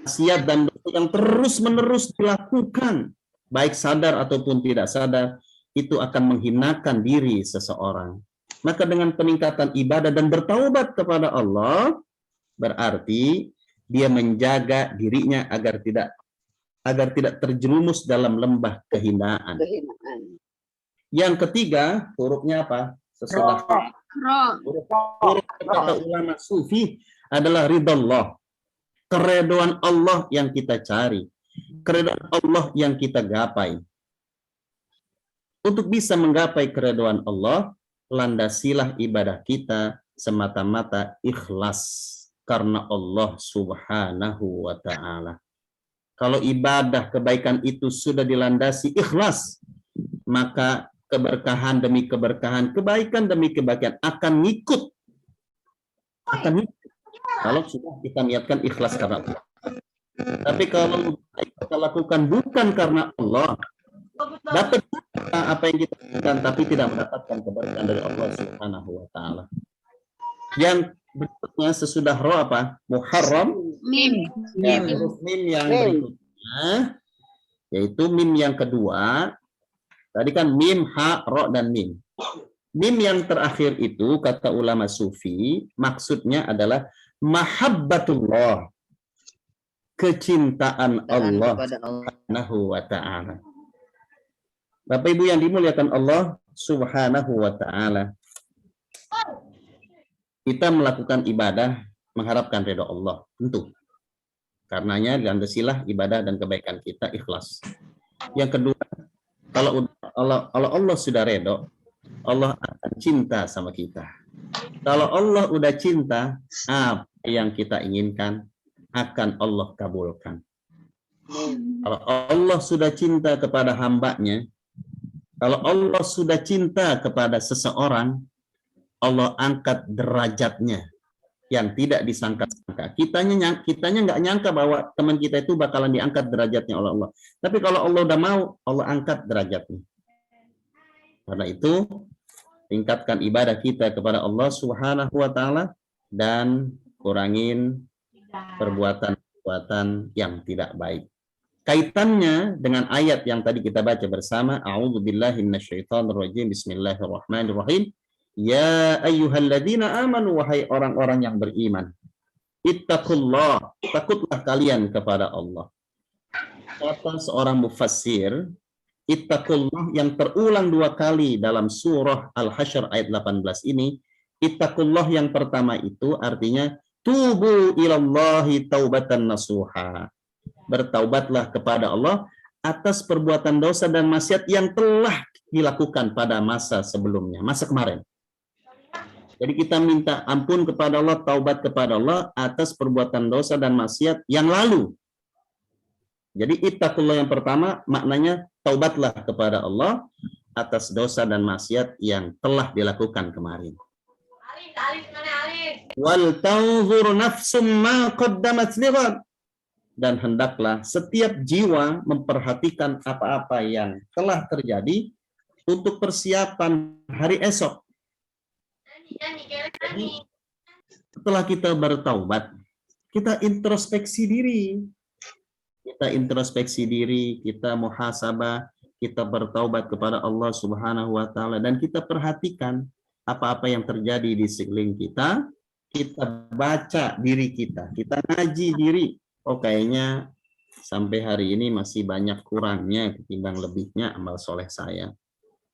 Maksiat dan dosa yang terus-menerus dilakukan, baik sadar ataupun tidak sadar, itu akan menghinakan diri seseorang. Maka dengan peningkatan ibadah dan bertaubat kepada Allah, berarti dia menjaga dirinya agar tidak terjerumus dalam lembah kehinaan. Yang ketiga, hurufnya apa? Sesudah huruf kata ulama sufi adalah ridallah. Keredoan Allah yang kita cari. Keredoan Allah yang kita gapai. Untuk bisa menggapai keredoan Allah, landasilah ibadah kita semata-mata ikhlas karena Allah Subhanahu wa ta'ala. Kalau ibadah kebaikan itu sudah dilandasi ikhlas, maka keberkahan demi keberkahan, kebaikan demi kebaikan akan ngikut. Kalau sudah kita niatkan ikhlas karena Allah. Tapi kalau kita lakukan bukan karena Allah, dapat apa yang kita inginkan tapi tidak mendapatkan keberkahan dari Allah Subhanahu wa ta'ala. Yang berikutnya sesudah ro apa? Muharram. Mim. Ya, huruf mim yang berikutnya yaitu mim yang kedua. Tadi kan mim, ha, ro, dan mim. Mim yang terakhir itu kata ulama sufi maksudnya adalah mahabbatullah, kecintaan Allah Subhanahu wa ta'ala. Bapak Ibu yang dimuliakan Allah Subhanahu wa ta'ala, kita melakukan ibadah mengharapkan ridha Allah, tentu. Karenanya landasilah ibadah dan kebaikan kita ikhlas. Yang kedua, kalau Allah sudah ridha, Allah akan cinta sama kita. Kalau Allah udah cinta, apa yang kita inginkan akan Allah kabulkan. Kalau Allah sudah cinta kepada hambanya, kalau Allah sudah cinta kepada seseorang, Allah angkat derajatnya yang tidak disangka-sangka. Kitanya nggak nyangka bahwa teman kita itu bakalan diangkat derajatnya oleh Allah. Tapi kalau Allah udah mau, Allah angkat derajatnya. Karena itu, tingkatkan ibadah kita kepada Allah Subhanahu wa ta'ala dan kurangin perbuatan-perbuatan yang tidak baik. Kaitannya dengan ayat yang tadi kita baca bersama, A'udzubillahi minasyaitonirrajim, Bismillahirrahmanirrahim. Ya ayyuhalladzina amanu, wahai orang-orang yang beriman. Ittaqullah, takutlah kalian kepada Allah. Kata seorang mufassir, ittaqullah yang terulang 2 kali dalam surah Al-Hasyr ayat 18 ini, ittaqullah yang pertama itu artinya tubu ilallahi taubatan nasuha. Bertaubatlah kepada Allah atas perbuatan dosa dan maksiat yang telah dilakukan pada masa sebelumnya, masa kemarin. Jadi kita minta ampun kepada Allah, taubat kepada Allah atas perbuatan dosa dan maksiat yang lalu. Jadi ittaqullah yang pertama maknanya taubatlah kepada Allah atas dosa dan maksiat yang telah dilakukan kemarin. Wal tanzur nafsum ma qaddamat lighad, dan hendaklah setiap jiwa memperhatikan apa-apa yang telah terjadi untuk persiapan hari esok. Jadi, setelah kita bertaubat, kita introspeksi diri. Kita muhasabah, kita bertaubat kepada Allah Subhanahu wa ta'ala, dan kita perhatikan apa-apa yang terjadi di sekeliling kita. Kita baca diri kita ngaji diri. Oh, kayaknya sampai hari ini masih banyak kurangnya ketimbang lebihnya amal soleh saya.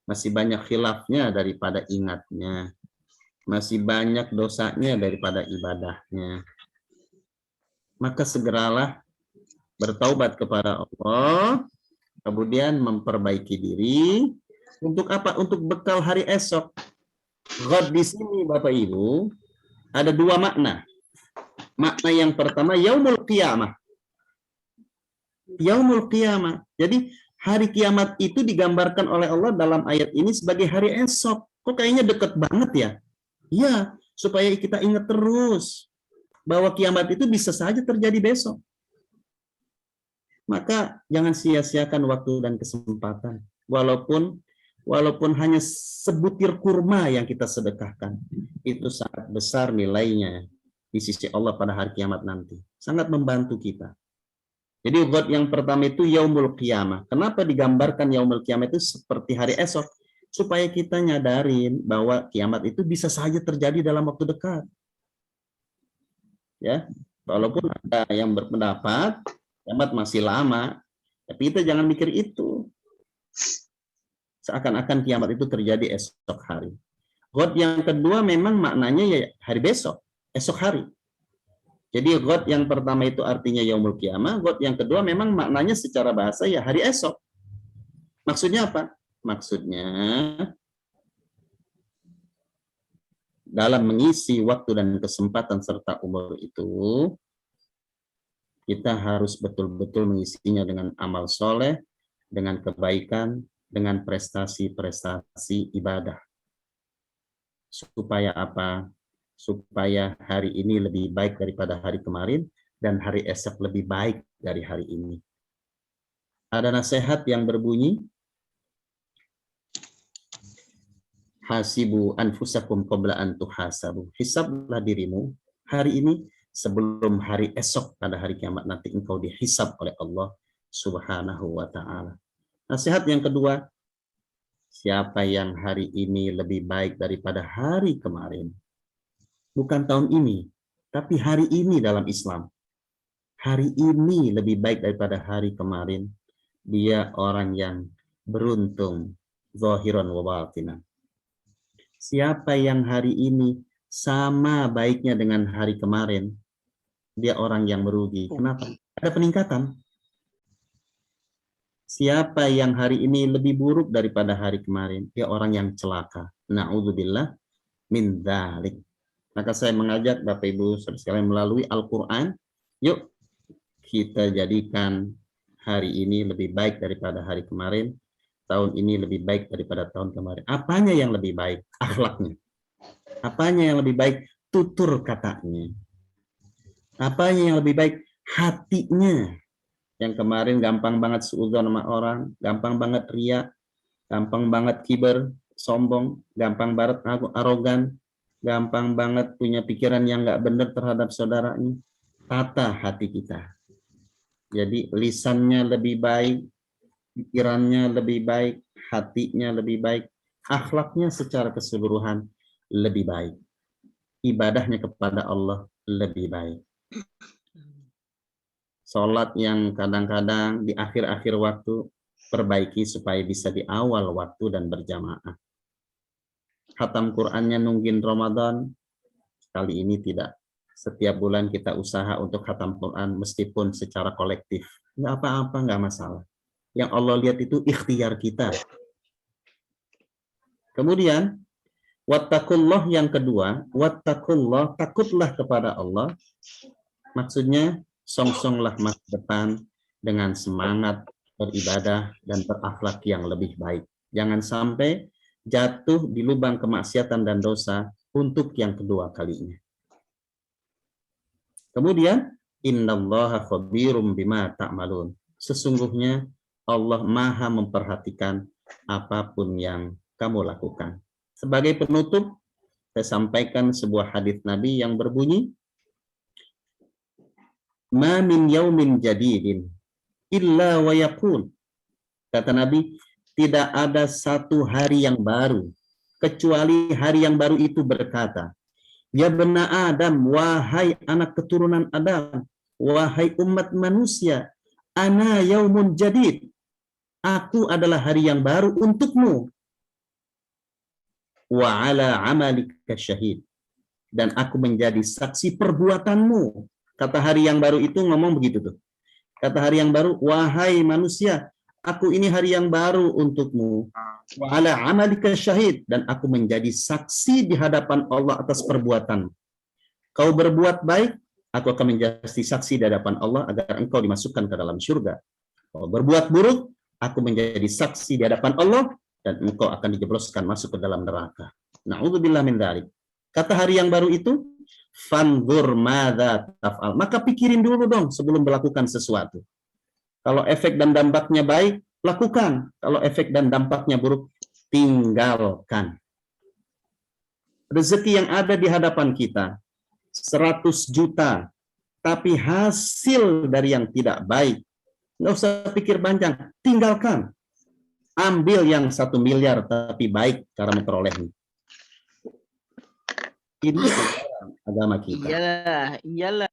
Masih banyak khilafnya daripada ingatnya. Masih banyak dosanya daripada ibadahnya. Maka segeralah bertaubat kepada Allah, kemudian memperbaiki diri. Untuk apa? Untuk bekal hari esok. God di sini Bapak Ibu ada 2 makna. Makna yang pertama yaumul qiyamah. Yaumul qiyamah. Jadi hari kiamat itu digambarkan oleh Allah dalam ayat ini sebagai hari esok. Kok kayaknya deket banget ya? Ya, supaya kita ingat terus bahwa kiamat itu bisa saja terjadi besok. maka jangan sia-siakan waktu dan kesempatan. Walaupun hanya sebutir kurma yang kita sedekahkan, itu sangat besar nilainya di sisi Allah pada hari kiamat nanti. Sangat membantu kita. Jadi ghad yang pertama itu yaumul qiyamah. Kenapa digambarkan yaumul qiyamah itu seperti hari esok? Supaya kita nyadarin bahwa kiamat itu bisa saja terjadi dalam waktu dekat. Ya, walaupun ada yang berpendapat kiamat masih lama, tapi kita jangan mikir itu. Seakan-akan kiamat itu terjadi esok hari. Ghad yang kedua memang maknanya ya hari besok, esok hari. Jadi ghad yang pertama itu artinya yaumul qiyamah, ghad yang kedua memang maknanya secara bahasa ya hari esok. Maksudnya apa? Maksudnya dalam mengisi waktu dan kesempatan serta umur itu, kita harus betul-betul mengisinya dengan amal soleh, dengan kebaikan, dengan prestasi-prestasi ibadah. Supaya apa? Supaya hari ini lebih baik daripada hari kemarin, dan hari esok lebih baik dari hari ini. Ada nasihat yang berbunyi, hasibu anfusakum qabla an tuhasabu. Hisablah dirimu hari ini sebelum hari esok pada hari kiamat nanti engkau dihisab oleh Allah Subhanahu wa taala. Nasihat yang kedua, siapa yang hari ini lebih baik daripada hari kemarin? Bukan tahun ini, tapi hari ini dalam Islam. Hari ini lebih baik daripada hari kemarin. Dia orang yang beruntung, zahiran wa batinan. Siapa yang hari ini sama baiknya dengan hari kemarin, dia orang yang merugi. Kenapa? Ada peningkatan. Siapa yang hari ini lebih buruk daripada hari kemarin, dia orang yang celaka. Na'udzubillah min dzalik. Maka saya mengajak Bapak Ibu saudara sekalian melalui Al-Quran, yuk kita jadikan hari ini lebih baik daripada hari kemarin, tahun ini lebih baik daripada tahun kemarin. Apanya yang lebih baik? Akhlaknya. Apanya yang lebih baik? Tutur katanya. Apanya yang lebih baik? Hatinya. Yang kemarin gampang banget suudzon sama orang, gampang banget riya, gampang banget kiber, sombong, gampang banget arogan, gampang banget punya pikiran yang nggak benar terhadap saudaranya. Tata hati kita. Jadi lisannya lebih baik, pikirannya lebih baik, hatinya lebih baik, akhlaknya secara keseluruhan lebih baik. Ibadahnya kepada Allah lebih baik. Sholat yang kadang-kadang di akhir-akhir waktu, perbaiki supaya bisa di awal waktu dan berjamaah. Khatam Qur'annya nungguin Ramadan, kali ini tidak. Setiap bulan kita usaha untuk khatam Qur'an meskipun secara kolektif. Nggak apa-apa, nggak masalah. Yang Allah lihat itu ikhtiar kita. Kemudian, wattaqullah yang kedua, wattaqullah, takutlah kepada Allah. Maksudnya, songsonglah masa depan dengan semangat beribadah dan berakhlak yang lebih baik. Jangan sampai jatuh di lubang kemaksiatan dan dosa untuk yang kedua kalinya. Kemudian, innallaha khabirum bima ta'malun. Sesungguhnya Allah Maha memperhatikan apapun yang kamu lakukan. Sebagai penutup, saya sampaikan sebuah hadis Nabi yang berbunyi, ma min yaumin jadidin illa wa yaqul. Kata Nabi, tidak ada satu hari yang baru kecuali hari yang baru itu berkata, ya bena Adam, wahai anak keturunan Adam, wahai umat manusia, ana yaumun jadid, aku adalah hari yang baru untukmu, wa ala amalika syahid, dan aku menjadi saksi perbuatanmu. Kata hari yang baru itu ngomong begitu tuh. Kata hari yang baru, wahai manusia, aku ini hari yang baru untukmu. Wa ala amalika syahid, dan aku menjadi saksi di hadapan Allah atas perbuatan. Kau berbuat baik, aku akan menjadi saksi di hadapan Allah agar engkau dimasukkan ke dalam surga. Kau berbuat buruk, aku menjadi saksi di hadapan Allah dan engkau akan dijebloskan masuk ke dalam neraka. Na'udzubillah min dzalik. Kata hari yang baru itu, fanzur madza taf'al. Maka pikirin dulu dong sebelum melakukan sesuatu. Kalau efek dan dampaknya baik, lakukan. Kalau efek dan dampaknya buruk, tinggalkan. Rezeki yang ada di hadapan kita, 100 juta, tapi hasil dari yang tidak baik, nggak usah pikir panjang, tinggalkan. Ambil yang 1 miliar, tapi baik cara memperolehnya. Ini agama kita. Iyalah.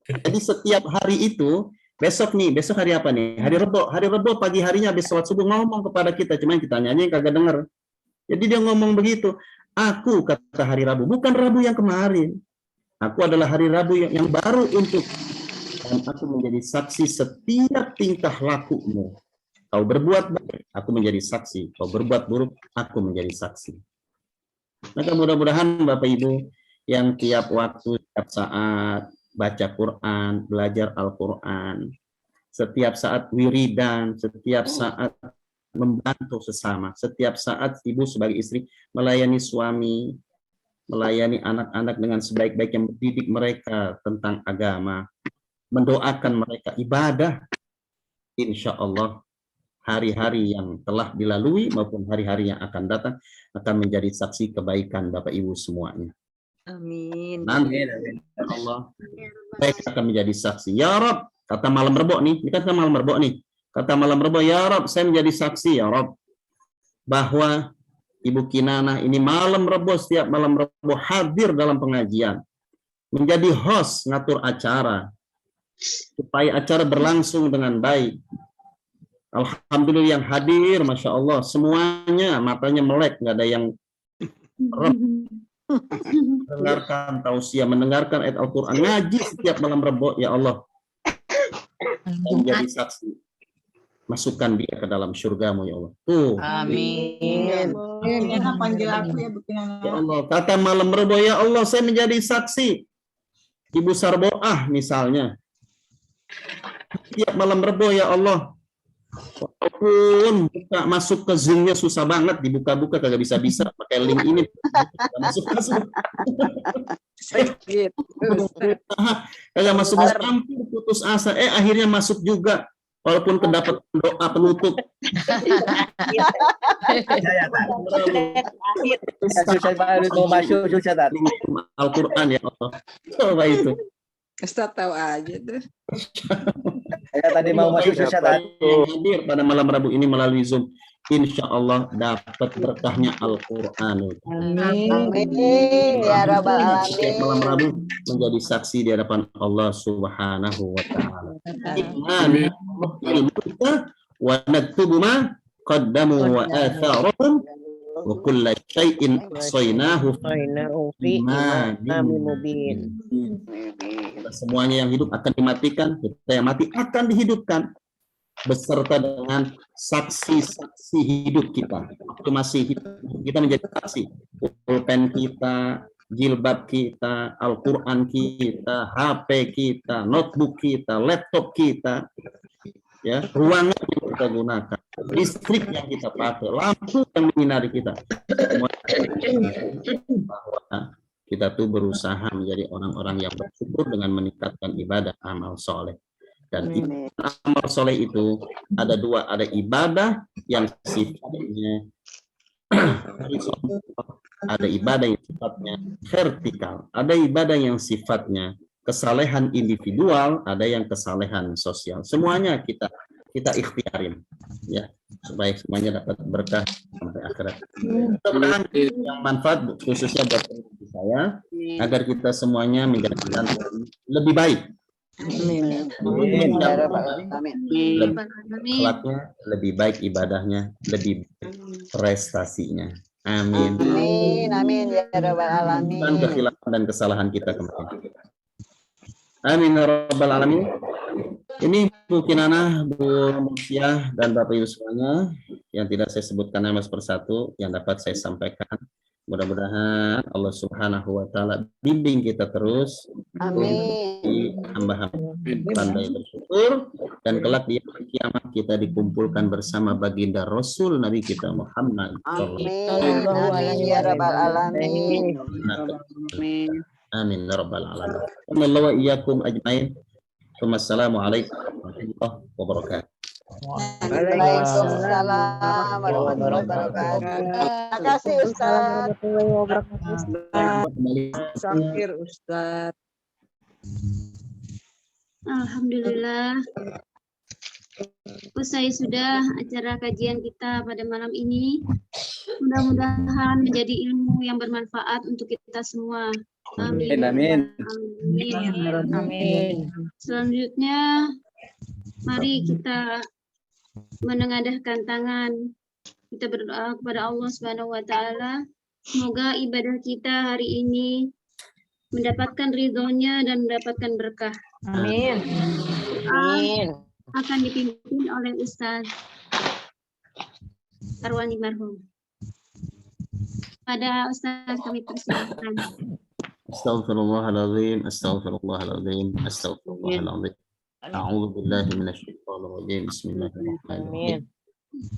Jadi setiap hari itu, besok hari apa nih? Hari Rebo pagi harinya habis sholat subuh ngomong kepada kita, cuma kita tanyanya yang kagak denger. Jadi dia ngomong begitu, aku kata hari Rabu, bukan Rabu yang kemarin. Aku adalah hari Rabu yang baru untuk, dan aku menjadi saksi setiap tingkah lakumu. Kau berbuat baik, aku menjadi saksi. Kau berbuat buruk, aku menjadi saksi. Maka mudah-mudahan Bapak Ibu yang tiap waktu, tiap saat baca Quran, belajar Al-Quran, setiap saat wiridan, setiap saat membantu sesama, setiap saat ibu sebagai istri melayani suami, melayani anak-anak dengan sebaik-baik yang mendidik mereka tentang agama, mendoakan mereka ibadah, insya Allah hari-hari yang telah dilalui maupun hari-hari yang akan datang akan menjadi saksi kebaikan Bapak Ibu semuanya. Amin. Nanti Allah mereka akan menjadi saksi. Ya Rob, kata malam Rebo nih, ini kan malam Rebo nih. Kata malam Rebo, ya Rob, saya menjadi saksi ya Rob, bahwa Ibu Kinanah ini malam Rebo, setiap malam Rebo hadir dalam pengajian, menjadi host ngatur acara supaya acara berlangsung dengan baik. Alhamdulillah yang hadir, Masya Allah, semuanya matanya melek, nggak ada yang mendengarkan tausiah, mendengarkan ayat Al-Quran, ngaji setiap malam Rebo, ya Allah, menjadi saksi. Masukkan dia ke dalam surgamu, ya Allah. Amin. Kinanah panggil aku ya, Bu Kinanah. Ya Allah, kata malam Rebo, ya Allah, saya menjadi saksi. Ibu Sarboah misalnya, setiap malam Rebo, ya Allah, walaupun buka masuk ke Zoom-nya susah banget, dibuka-buka kagak bisa-bisa pakai link ini, masuk-masuk. Kagak masuk, hampir putus asa, akhirnya masuk juga, walaupun kedapat doa penutup. Al-Quran, ya Allah. Coba itu. Ustaz tahu aja tuh. Saya tadi mau masuk Ustaz. Hadir pada malam Rabu ini melalui Zoom, insya Allah dapat berkahnya Al-Quran. Amin ya rabbal alamin. Malam Rabu menjadi saksi di hadapan Allah Subhanahu wa Ta'ala. Wa naktubu ma qaddamu wa atharahum wa kulla syai'in ahsaynahu fi imamin mubin. Semuanya yang hidup akan dimatikan, kita yang mati akan dihidupkan beserta dengan saksi-saksi hidup kita. Waktu masih hidup, kita menjadi saksi. Pulpen kita, jilbab kita, Al-Quran kita, HP kita, notebook kita, laptop kita, ya, ruangan yang kita gunakan, listrik yang kita pakai, lampu yang menyinari kita, semua bahwa kita tuh berusaha menjadi orang-orang yang bersyukur dengan meningkatkan ibadah amal soleh. Dan amal soleh itu ada dua, ada ibadah yang sifatnya horizontal, ada ibadah yang sifatnya vertikal, ada ibadah yang sifatnya kesalehan individual, ada yang kesalehan sosial. Semuanya kita ikhtiarin, ya, supaya semuanya dapat berkah sampai akhirat. Mudah-mudahan yang manfaat khususnya buat saya, agar kita semuanya menjadi lebih baik. Akhlaknya lebih baik, ibadahnya lebih baik, prestasinya. Amin. Amin ya rabbal alamin. Dan kekhilafan dan kesalahan kita kemarin. Amin ya rabbal alamin. Ini Bu Kinanah, Bu Musiah, dan Bapak Ibu semuanya yang tidak saya sebutkan nama persatu yang dapat saya sampaikan. Mudah-mudahan Allah Subhanahu wa Ta'ala bimbing kita terus. Amin. Hamba-hamba pandai bersyukur, dan kelak di hari kiamat kita dikumpulkan bersama baginda Rasul Nabi kita Muhammad. Amin. Amin ya rabbal alamin. Amin ya rabbal alamin. Allahu wa iyyakum ajmain. Wassalamualaikum warahmatullahi wabarakatuh. Waalaikumsalam warahmatullahi wabarakatuh. Terima kasih Ustaz. Sakir Ustaz. Alhamdulillah. Usai sudah acara kajian kita pada malam ini. Mudah-mudahan menjadi ilmu yang bermanfaat untuk kita semua. Amin. Amin. Amin. Selanjutnya, mari kita menengadahkan tangan. Kita berdoa kepada Allah Subhanahu wa taala. Semoga ibadah kita hari ini mendapatkan ridhonya dan mendapatkan berkah. Amin. Amin. Akan dipimpin oleh Ustaz Arwani marhum. Pada Ustaz kami persilakan. Astaghfirullahaladzim, astaghfirullahaladzim, astaghfirullahaladzim. A'udzu billahi minasyaitonir rajim. Bismillahirrahmanirrahim.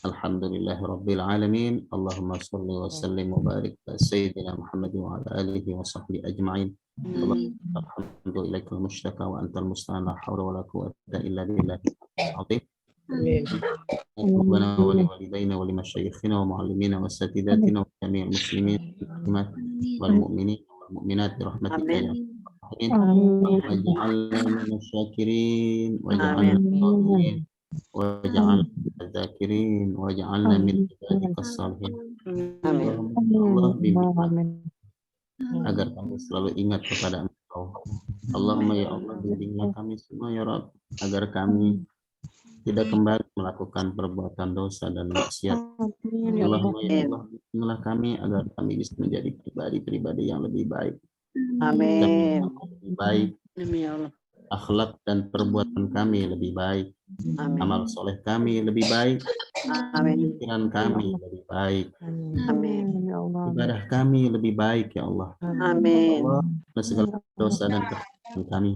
Alhamdulillahi rabbil alamin. Allahumma shalli wa sallim wa barik ala sayyidina Muhammad wa ala alihi wa sahbihi ajma'in. Alhamdulillah ilaikal mushtaka wa antal musta'an, la hawla wa la quwwata illa billahi al-azim. Rabbana wa li walidayna wa li masyayikhina wa muallimina wa asatidatina wa jami'il muslimin wal mu'minin wal mu'minat bi rahmatika ya waj'alna minasyakirin waj'alna min waj'alna dzakirin waj'alna min ibadikas salihin. Allah bimbing agar kami selalu ingat kepada Engkau. Allahumma ya Allah, bimbinglah kami semua ya Rabb, agar kami tidak kembali melakukan perbuatan dosa dan maksiat. Allahumma ya Allah, bimbinglah kami agar kami bisa menjadi pribadi-pribadi yang lebih baik. Amin. Lebih baik. Akhlak dan perbuatan kami lebih baik. Amal soleh kami lebih baik. Pikiran kami lebih baik. Ibadah kami lebih baik ya Allah. Amin. Allah, segala dosa dan kesalahan kami.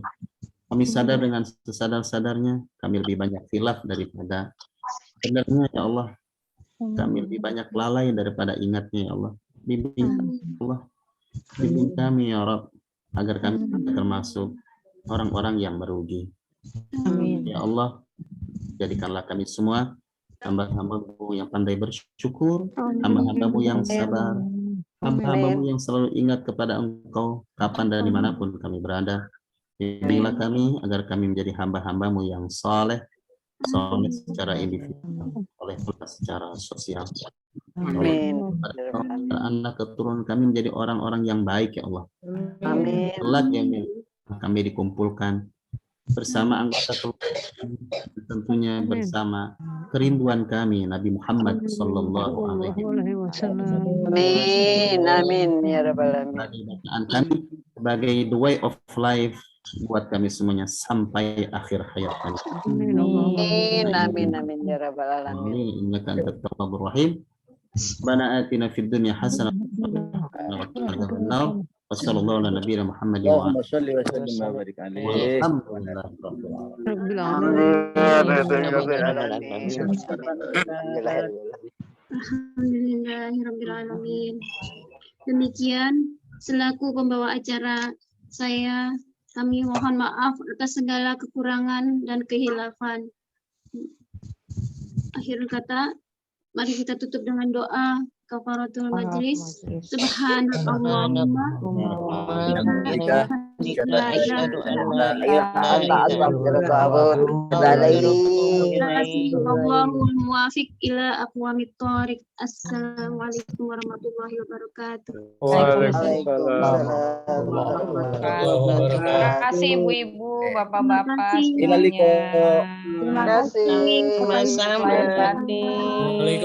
Kami sadar dengan sesadar-sadarnya kami lebih banyak khilaf daripada benarnya ya Allah. Kami lebih banyak lalai daripada ingatnya ya Allah. Bimbing kami ya Allah. Bimbing kami ya Rabb, agar kami termasuk orang-orang yang merugi. Amin. Ya Allah, jadikanlah kami semua hamba-hambamu yang pandai bersyukur, hamba-hambamu yang sabar, hamba-hambamu yang selalu ingat kepada Engkau kapan dan dimanapun kami berada. Bimbinglah kami agar kami menjadi hamba-hambamu yang saleh secara individu, soleh pula secara sosial. Amin. Anak keturunan kami menjadi orang-orang yang baik ya Allah. Amin. Kelak yang kami dikumpulkan bersama anggota keluarga, tentunya bersama kerinduan kami Nabi Muhammad sallallahu alaihi wasallam. Amin. Amin ya rabbal alamin. Bagi bacaan kami sebagai the way of life buat kami semuanya sampai akhir hayat kami. Amin. Amin. Amin ya rabbal alamin. Amin. Innaka antat tawwabur rahim. Rabbana atina fid dunya hasanah wa qina adzaban nar. Wassallallahu ala nabiyina Muhammad wa Allahumma shalli wa sallim wa barik alaihi. alhamdulillahi rabbil alamin. Alhamdulillahirrabbilalamin. Demikian selaku pembawa acara saya, kami mohon maaf atas segala kekurangan dan kehilafan. Akhir kata, mari kita tutup dengan doa kafaratul majlis. Subhanallahumma Allahul muwafiq ila aqwamit thoriq. Assalamualaikum warahmatullahi wabarakatuh. Terima kasih ibu-ibu, bapak-bapak Ilaliko. Terima kasih. Waalaikumsalam warahmatullahi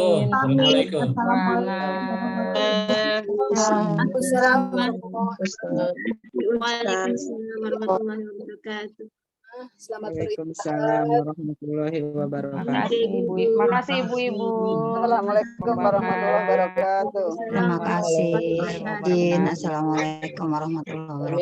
wabarakatuh. Waalaikumsalam warahmatullahi wabarakatuh. Makasih ibu-ibu. Assalamualaikum warahmatullahi wabarakatuh. Terima kasih. Assalamualaikum warahmatullahi wabarakatuh.